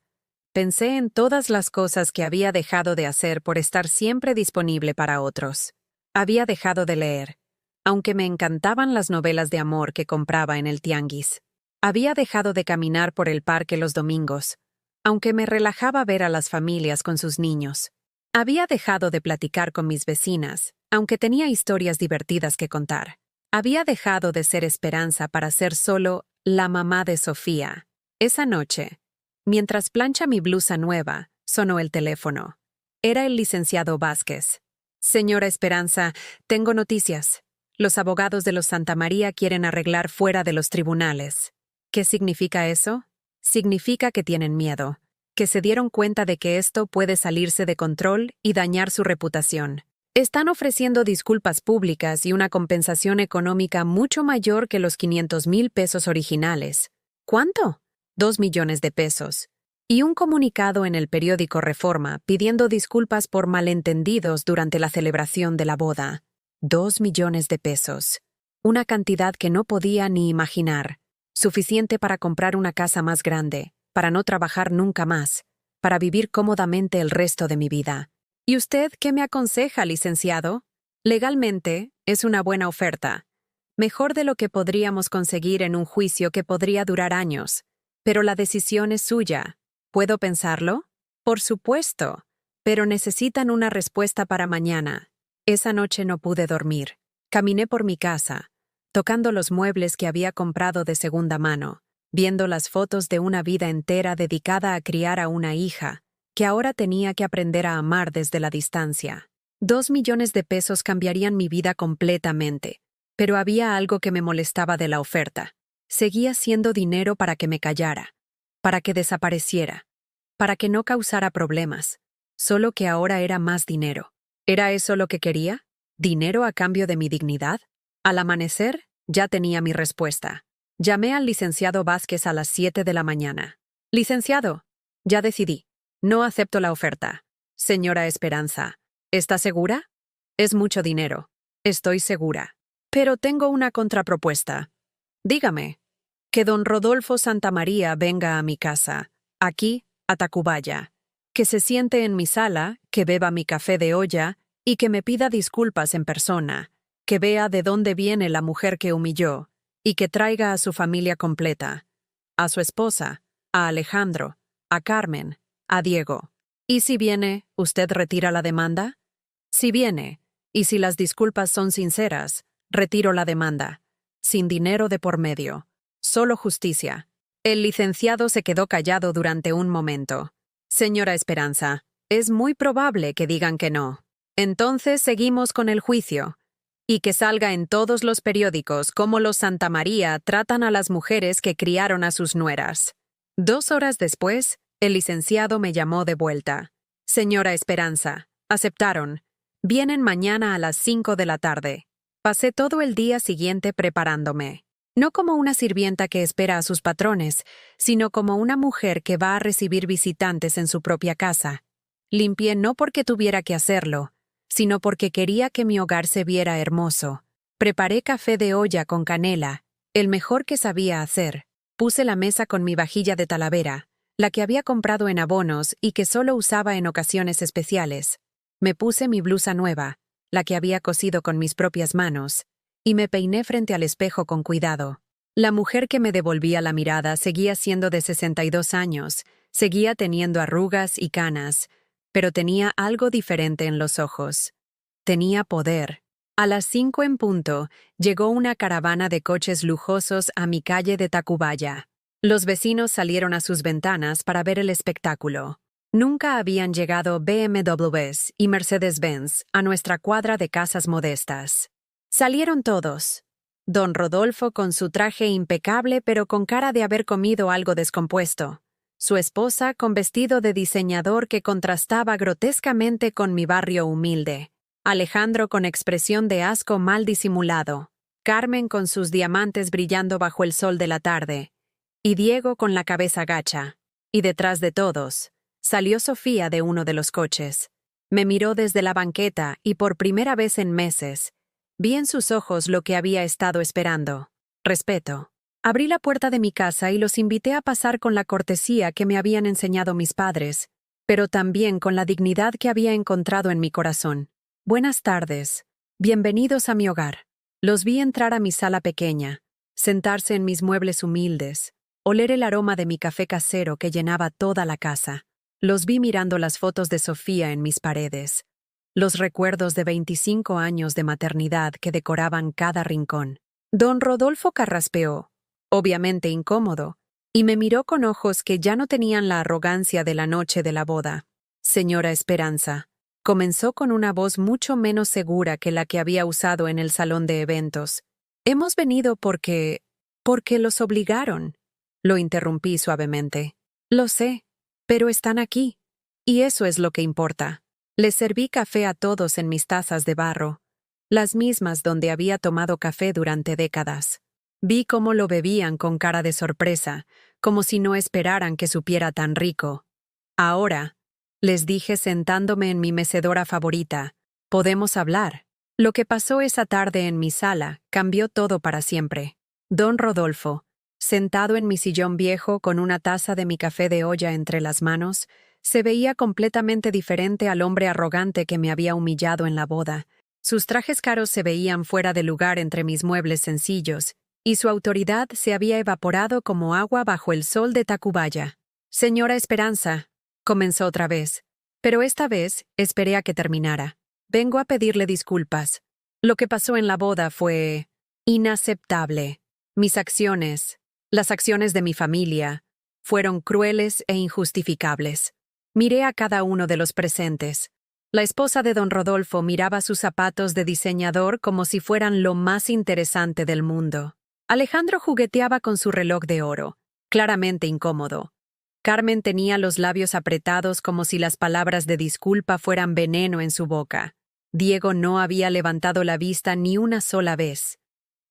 pensé en todas las cosas que había dejado de hacer por estar siempre disponible para otros. Había dejado de leer, aunque me encantaban las novelas de amor que compraba en el tianguis. Había dejado de caminar por el parque los domingos, aunque me relajaba ver a las familias con sus niños. Había dejado de platicar con mis vecinas, aunque tenía historias divertidas que contar. Había dejado de ser Esperanza para ser solo la mamá de Sofía. Esa noche, mientras plancha mi blusa nueva, sonó el teléfono. Era el licenciado Vázquez. Señora Esperanza, tengo noticias. Los abogados de los Santa María quieren arreglar fuera de los tribunales. ¿Qué significa eso? Significa que tienen miedo, que se dieron cuenta de que esto puede salirse de control y dañar su reputación. Están ofreciendo disculpas públicas y una compensación económica mucho mayor que los 500,000 pesos originales. ¿Cuánto? 2 millones de pesos. Y un comunicado en el periódico Reforma pidiendo disculpas por malentendidos durante la celebración de la boda. 2 millones de pesos. Una cantidad que no podía ni imaginar. Suficiente para comprar una casa más grande, para no trabajar nunca más, para vivir cómodamente el resto de mi vida. ¿Y usted qué me aconseja, licenciado? Legalmente, es una buena oferta. Mejor de lo que podríamos conseguir en un juicio que podría durar años. Pero la decisión es suya. ¿Puedo pensarlo? Por supuesto. Pero necesitan una respuesta para mañana. Esa noche no pude dormir. Caminé por mi casa, tocando los muebles que había comprado de segunda mano, viendo las fotos de una vida entera dedicada a criar a una hija, que ahora tenía que aprender a amar desde la distancia. 2 millones de pesos cambiarían mi vida completamente, pero había algo que me molestaba de la oferta. Seguía siendo dinero para que me callara, para que desapareciera, para que no causara problemas, solo que ahora era más dinero. ¿Era eso lo que quería? ¿Dinero a cambio de mi dignidad? Al amanecer, ya tenía mi respuesta. Llamé al licenciado Vázquez a las 7 de la mañana. Licenciado, ya decidí. No acepto la oferta. Señora Esperanza, ¿está segura? Es mucho dinero. Estoy segura. Pero tengo una contrapropuesta. Dígame. Que don Rodolfo Santamaría venga a mi casa, aquí, a Tacubaya. Que se siente en mi sala, que beba mi café de olla y que me pida disculpas en persona. Que vea de dónde viene la mujer que humilló y que traiga a su familia completa. a su esposa, a Alejandro, a Carmen, a Diego. ¿Y si viene, usted retira la demanda? Si viene, y si las disculpas son sinceras, retiro la demanda. Sin dinero de por medio. Solo justicia. El licenciado se quedó callado durante un momento. Señora Esperanza, es muy probable que digan que no. Entonces seguimos con el juicio. Y que salga en todos los periódicos cómo los Santa María tratan a las mujeres que criaron a sus nueras. 2 horas después, el licenciado me llamó de vuelta. Señora Esperanza, aceptaron. Vienen mañana a las 5 de la tarde. Pasé todo el día siguiente preparándome. No como una sirvienta que espera a sus patrones, sino como una mujer que va a recibir visitantes en su propia casa. Limpié no porque tuviera que hacerlo, sino porque quería que mi hogar se viera hermoso. Preparé café de olla con canela, el mejor que sabía hacer. Puse la mesa con mi vajilla de Talavera, la que había comprado en abonos y que solo usaba en ocasiones especiales. Me puse mi blusa nueva, la que había cosido con mis propias manos, y me peiné frente al espejo con cuidado. La mujer que me devolvía la mirada seguía siendo de 62 años, seguía teniendo arrugas y canas, pero tenía algo diferente en los ojos. Tenía poder. A las 5 en punto, llegó una caravana de coches lujosos a mi calle de Tacubaya. Los vecinos salieron a sus ventanas para ver el espectáculo. Nunca habían llegado BMWs y Mercedes-Benz a nuestra cuadra de casas modestas. Salieron todos. Don Rodolfo con su traje impecable pero con cara de haber comido algo descompuesto. Su esposa con vestido de diseñador que contrastaba grotescamente con mi barrio humilde. Alejandro con expresión de asco mal disimulado. Carmen con sus diamantes brillando bajo el sol de la tarde. Y Diego con la cabeza gacha. Y detrás de todos, salió Sofía de uno de los coches. Me miró desde la banqueta y por primera vez en meses, vi en sus ojos lo que había estado esperando. Respeto. Abrí la puerta de mi casa y los invité a pasar con la cortesía que me habían enseñado mis padres, pero también con la dignidad que había encontrado en mi corazón. Buenas tardes. Bienvenidos a mi hogar. Los vi entrar a mi sala pequeña, sentarse en mis muebles humildes, oler el aroma de mi café casero que llenaba toda la casa. Los vi mirando las fotos de Sofía en mis paredes, los recuerdos de 25 años de maternidad que decoraban cada rincón. Don Rodolfo carraspeó, obviamente incómodo, y me miró con ojos que ya no tenían la arrogancia de la noche de la boda. Señora Esperanza, comenzó con una voz mucho menos segura que la que había usado en el salón de eventos. Hemos venido porque los obligaron. Lo interrumpí suavemente. Lo sé, pero están aquí, y eso es lo que importa. Les serví café a todos en mis tazas de barro, las mismas donde había tomado café durante décadas. Vi cómo lo bebían con cara de sorpresa, como si no esperaran que supiera tan rico. Ahora, les dije sentándome en mi mecedora favorita, podemos hablar. Lo que pasó esa tarde en mi sala cambió todo para siempre. Don Rodolfo, sentado en mi sillón viejo con una taza de mi café de olla entre las manos, se veía completamente diferente al hombre arrogante que me había humillado en la boda. Sus trajes caros se veían fuera de lugar entre mis muebles sencillos, y su autoridad se había evaporado como agua bajo el sol de Tacubaya. Señora Esperanza, comenzó otra vez, pero esta vez esperé a que terminara. Vengo a pedirle disculpas. Lo que pasó en la boda fue inaceptable. Mis acciones, las acciones de mi familia, fueron crueles e injustificables. Miré a cada uno de los presentes. La esposa de don Rodolfo miraba sus zapatos de diseñador como si fueran lo más interesante del mundo. Alejandro jugueteaba con su reloj de oro, claramente incómodo. Carmen tenía los labios apretados como si las palabras de disculpa fueran veneno en su boca. Diego no había levantado la vista ni una sola vez.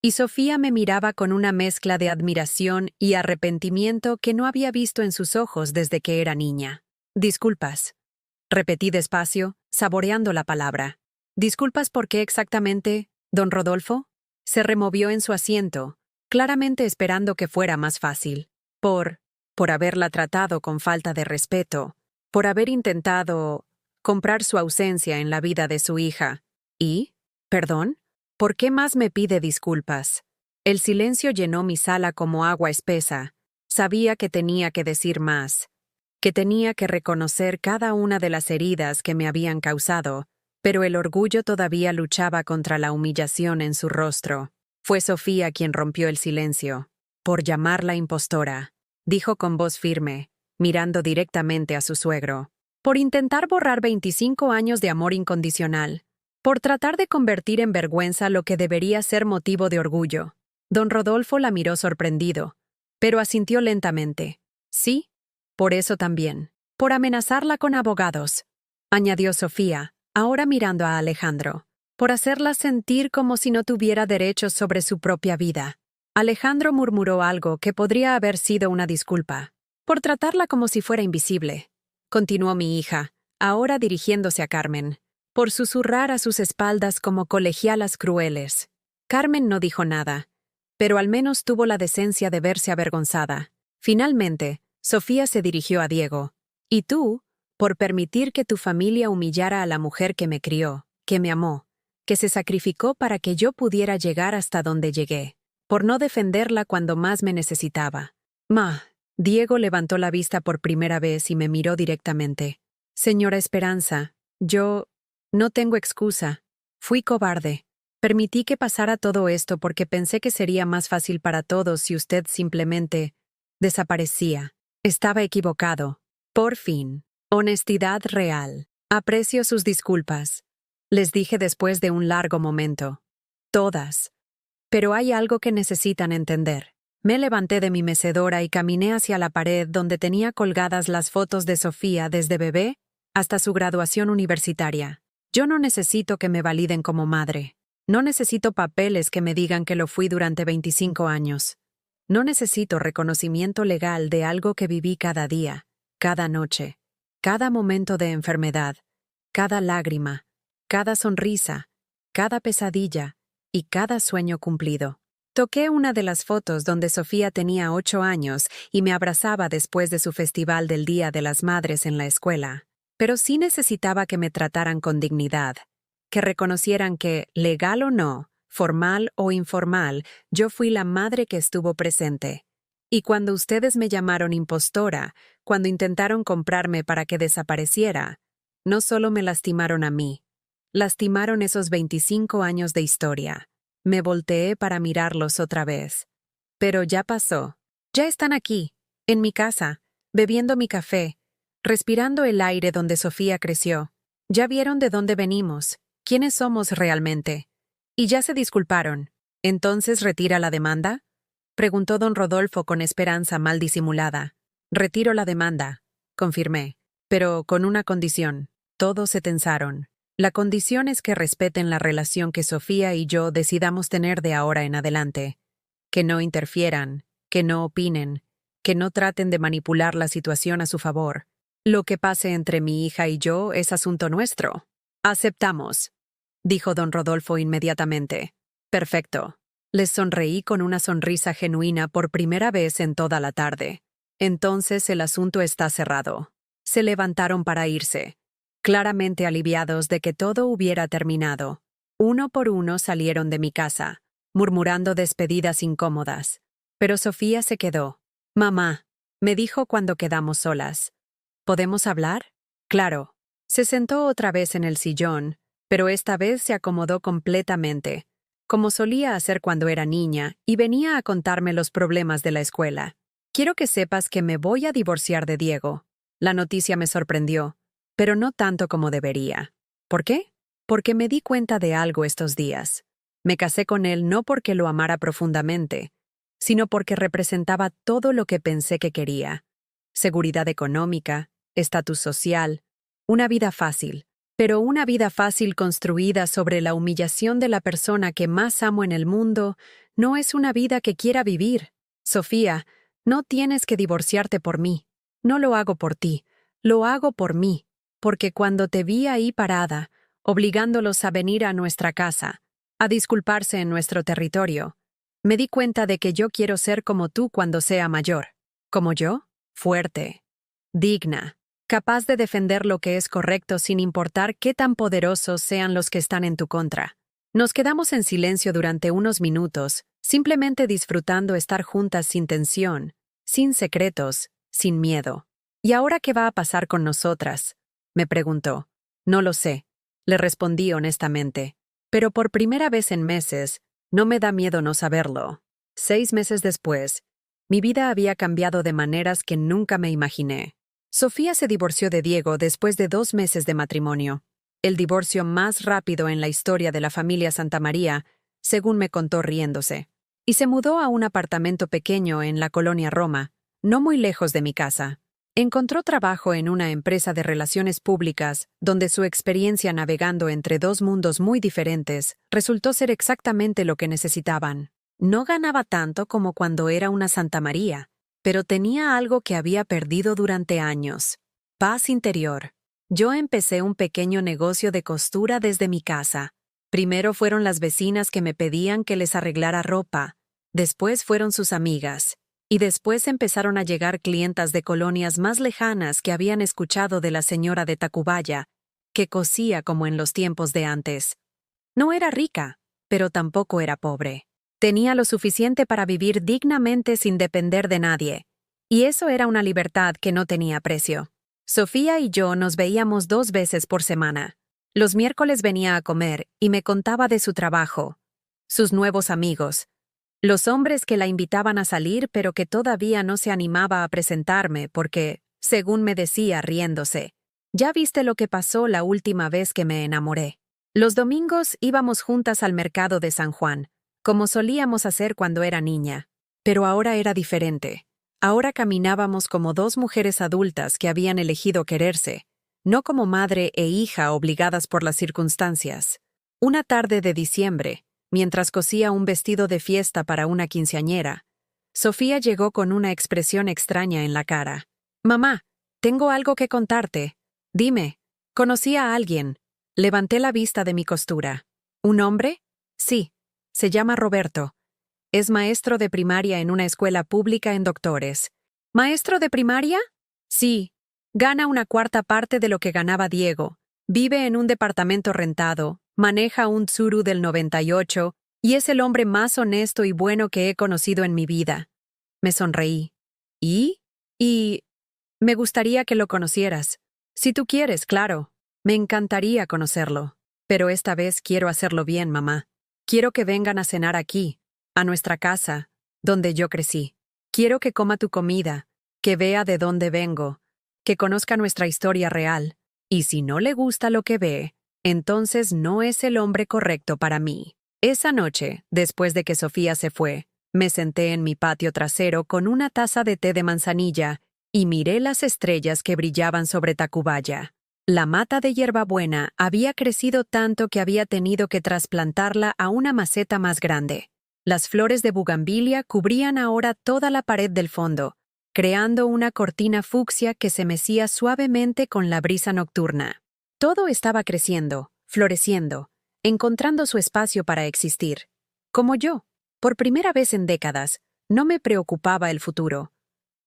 Y Sofía me miraba con una mezcla de admiración y arrepentimiento que no había visto en sus ojos desde que era niña. Disculpas. Repetí despacio, saboreando la palabra. ¿Disculpas por qué exactamente, don Rodolfo? Se removió en su asiento, claramente esperando que fuera más fácil. Por haberla tratado con falta de respeto, por haber intentado comprar su ausencia en la vida de su hija. ¿Y? ¿Perdón? ¿Por qué más me pide disculpas? El silencio llenó mi sala como agua espesa. Sabía que tenía que decir más, que tenía que reconocer cada una de las heridas que me habían causado, pero el orgullo todavía luchaba contra la humillación en su rostro. Fue Sofía quien rompió el silencio. Por llamarla impostora, dijo con voz firme, mirando directamente a su suegro. Por intentar borrar 25 años de amor incondicional. Por tratar de convertir en vergüenza lo que debería ser motivo de orgullo. Don Rodolfo la miró sorprendido, pero asintió lentamente. Sí, por eso también. Por amenazarla con abogados, añadió Sofía, ahora mirando a Alejandro. Por hacerla sentir como si no tuviera derechos sobre su propia vida. Alejandro murmuró algo que podría haber sido una disculpa. Por tratarla como si fuera invisible. Continuó mi hija, ahora dirigiéndose a Carmen. Por susurrar a sus espaldas como colegialas crueles. Carmen no dijo nada, pero al menos tuvo la decencia de verse avergonzada. Finalmente, Sofía se dirigió a Diego. ¿Y tú? Por permitir que tu familia humillara a la mujer que me crió, que me amó, que se sacrificó para que yo pudiera llegar hasta donde llegué. Por no defenderla cuando más me necesitaba. Ma. Diego levantó la vista por primera vez y me miró directamente. Señora Esperanza, yo no tengo excusa. Fui cobarde. Permití que pasara todo esto porque pensé que sería más fácil para todos si usted simplemente desaparecía. Estaba equivocado. Por fin. Honestidad real. Aprecio sus disculpas. Les dije después de un largo momento. Todas. Pero hay algo que necesitan entender. Me levanté de mi mecedora y caminé hacia la pared donde tenía colgadas las fotos de Sofía desde bebé hasta su graduación universitaria. Yo no necesito que me validen como madre. No necesito papeles que me digan que lo fui durante 25 años. No necesito reconocimiento legal de algo que viví cada día, cada noche, cada momento de enfermedad, cada lágrima, cada sonrisa, cada pesadilla y cada sueño cumplido. Toqué una de las fotos donde Sofía tenía 8 años y me abrazaba después de su festival del Día de las Madres en la escuela. Pero sí necesitaba que me trataran con dignidad, que reconocieran que, legal o no, formal o informal, yo fui la madre que estuvo presente. Y cuando ustedes me llamaron impostora, cuando intentaron comprarme para que desapareciera, no solo me lastimaron a mí, lastimaron esos 25 años de historia. Me volteé para mirarlos otra vez. Pero ya pasó. Ya están aquí, en mi casa, bebiendo mi café, respirando el aire donde Sofía creció. Ya vieron de dónde venimos, quiénes somos realmente. Y ya se disculparon. ¿Entonces retira la demanda? Preguntó don Rodolfo con esperanza mal disimulada. Retiro la demanda, confirmé, pero con una condición. Todos se tensaron. La condición es que respeten la relación que Sofía y yo decidamos tener de ahora en adelante. Que no interfieran, que no opinen, que no traten de manipular la situación a su favor. Lo que pase entre mi hija y yo es asunto nuestro. Aceptamos, dijo don Rodolfo inmediatamente. Perfecto. Les sonreí con una sonrisa genuina por primera vez en toda la tarde. Entonces el asunto está cerrado. Se levantaron para irse, claramente aliviados de que todo hubiera terminado. Uno por uno salieron de mi casa, murmurando despedidas incómodas. Pero Sofía se quedó. Mamá, me dijo cuando quedamos solas. ¿Podemos hablar? Claro. Se sentó otra vez en el sillón, pero esta vez se acomodó completamente, como solía hacer cuando era niña, y venía a contarme los problemas de la escuela. Quiero que sepas que me voy a divorciar de Diego. La noticia me sorprendió, pero no tanto como debería. ¿Por qué? Porque me di cuenta de algo estos días. Me casé con él no porque lo amara profundamente, sino porque representaba todo lo que pensé que quería. Seguridad económica, estatus social, una vida fácil, pero una vida fácil construida sobre la humillación de la persona que más amo en el mundo no es una vida que quiera vivir. Sofía, no tienes que divorciarte por mí. No lo hago por ti, lo hago por mí, porque cuando te vi ahí parada, obligándolos a venir a nuestra casa, a disculparse en nuestro territorio, me di cuenta de que yo quiero ser como tú cuando sea mayor. ¿Como yo? Fuerte, digna, capaz de defender lo que es correcto sin importar qué tan poderosos sean los que están en tu contra. Nos quedamos en silencio durante unos minutos, simplemente disfrutando estar juntas sin tensión, sin secretos, sin miedo. ¿Y ahora qué va a pasar con nosotras?, me preguntó. No lo sé, le respondí honestamente. Pero por primera vez en meses, no me da miedo no saberlo. 6 meses después, mi vida había cambiado de maneras que nunca me imaginé. Sofía se divorció de Diego después de 2 meses de matrimonio. El divorcio más rápido en la historia de la familia Santamaría, según me contó riéndose. Y se mudó a un apartamento pequeño en la colonia Roma, no muy lejos de mi casa. Encontró trabajo en una empresa de relaciones públicas, donde su experiencia navegando entre dos mundos muy diferentes resultó ser exactamente lo que necesitaban. No ganaba tanto como cuando era una Santamaría, pero tenía algo que había perdido durante años: paz interior. Yo empecé un pequeño negocio de costura desde mi casa. Primero fueron las vecinas que me pedían que les arreglara ropa, después fueron sus amigas, y después empezaron a llegar clientas de colonias más lejanas que habían escuchado de la señora de Tacubaya, que cosía como en los tiempos de antes. No era rica, pero tampoco era pobre. Tenía lo suficiente para vivir dignamente sin depender de nadie, y eso era una libertad que no tenía precio. Sofía y yo nos veíamos 2 veces por semana. Los miércoles venía a comer y me contaba de su trabajo, sus nuevos amigos, los hombres que la invitaban a salir pero que todavía no se animaba a presentarme porque, según me decía riéndose, ya viste lo que pasó la última vez que me enamoré. Los domingos íbamos juntas al mercado de San Juan, como solíamos hacer cuando era niña. Pero ahora era diferente. Ahora caminábamos como 2 mujeres adultas que habían elegido quererse, no como madre e hija obligadas por las circunstancias. Una tarde de diciembre, mientras cosía un vestido de fiesta para una quinceañera, Sofía llegó con una expresión extraña en la cara. «Mamá, tengo algo que contarte. Dime, conocí a alguien». Levanté la vista de mi costura. «¿Un hombre?» «Sí, se llama Roberto. Es maestro de primaria en una escuela pública en Doctores». «¿Maestro de primaria?» «Sí. Gana una cuarta parte de lo que ganaba Diego. Vive en un departamento rentado, maneja un Tsuru del 98 y es el hombre más honesto y bueno que he conocido en mi vida». Me sonreí. ¿Y? Me gustaría que lo conocieras. Si tú quieres, claro. Me encantaría conocerlo. Pero esta vez quiero hacerlo bien, mamá. Quiero que vengan a cenar aquí, a nuestra casa, donde yo crecí. Quiero que coma tu comida, que vea de dónde vengo, que conozca nuestra historia real. Y si no le gusta lo que ve, entonces no es el hombre correcto para mí. Esa noche, después de que Sofía se fue, me senté en mi patio trasero con una taza de té de manzanilla y miré las estrellas que brillaban sobre Tacubaya. La mata de hierbabuena había crecido tanto que había tenido que trasplantarla a una maceta más grande. Las flores de bugambilia cubrían ahora toda la pared del fondo, creando una cortina fucsia que se mecía suavemente con la brisa nocturna. Todo estaba creciendo, floreciendo, encontrando su espacio para existir. Como yo, por primera vez en décadas, no me preocupaba el futuro.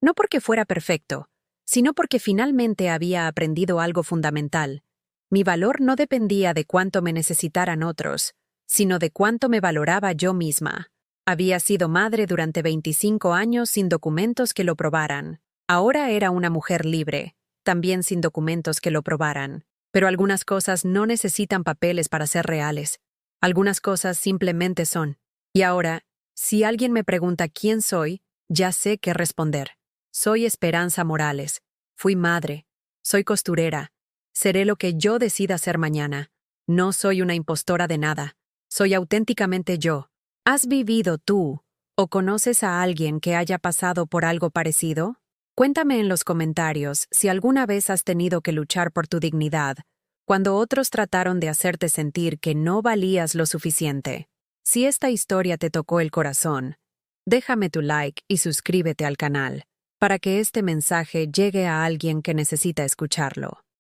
No porque fuera perfecto, sino porque finalmente había aprendido algo fundamental. Mi valor no dependía de cuánto me necesitaran otros, sino de cuánto me valoraba yo misma. Había sido madre durante 25 años sin documentos que lo probaran. Ahora era una mujer libre, también sin documentos que lo probaran. Pero algunas cosas no necesitan papeles para ser reales. Algunas cosas simplemente son. Y ahora, si alguien me pregunta quién soy, ya sé qué responder. Soy Esperanza Morales. Fui madre. Soy costurera. Seré lo que yo decida ser mañana. No soy una impostora de nada. Soy auténticamente yo. ¿Has vivido tú o conoces a alguien que haya pasado por algo parecido? Cuéntame en los comentarios si alguna vez has tenido que luchar por tu dignidad, cuando otros trataron de hacerte sentir que no valías lo suficiente. Si esta historia te tocó el corazón, déjame tu like y suscríbete al canal, para que este mensaje llegue a alguien que necesita escucharlo.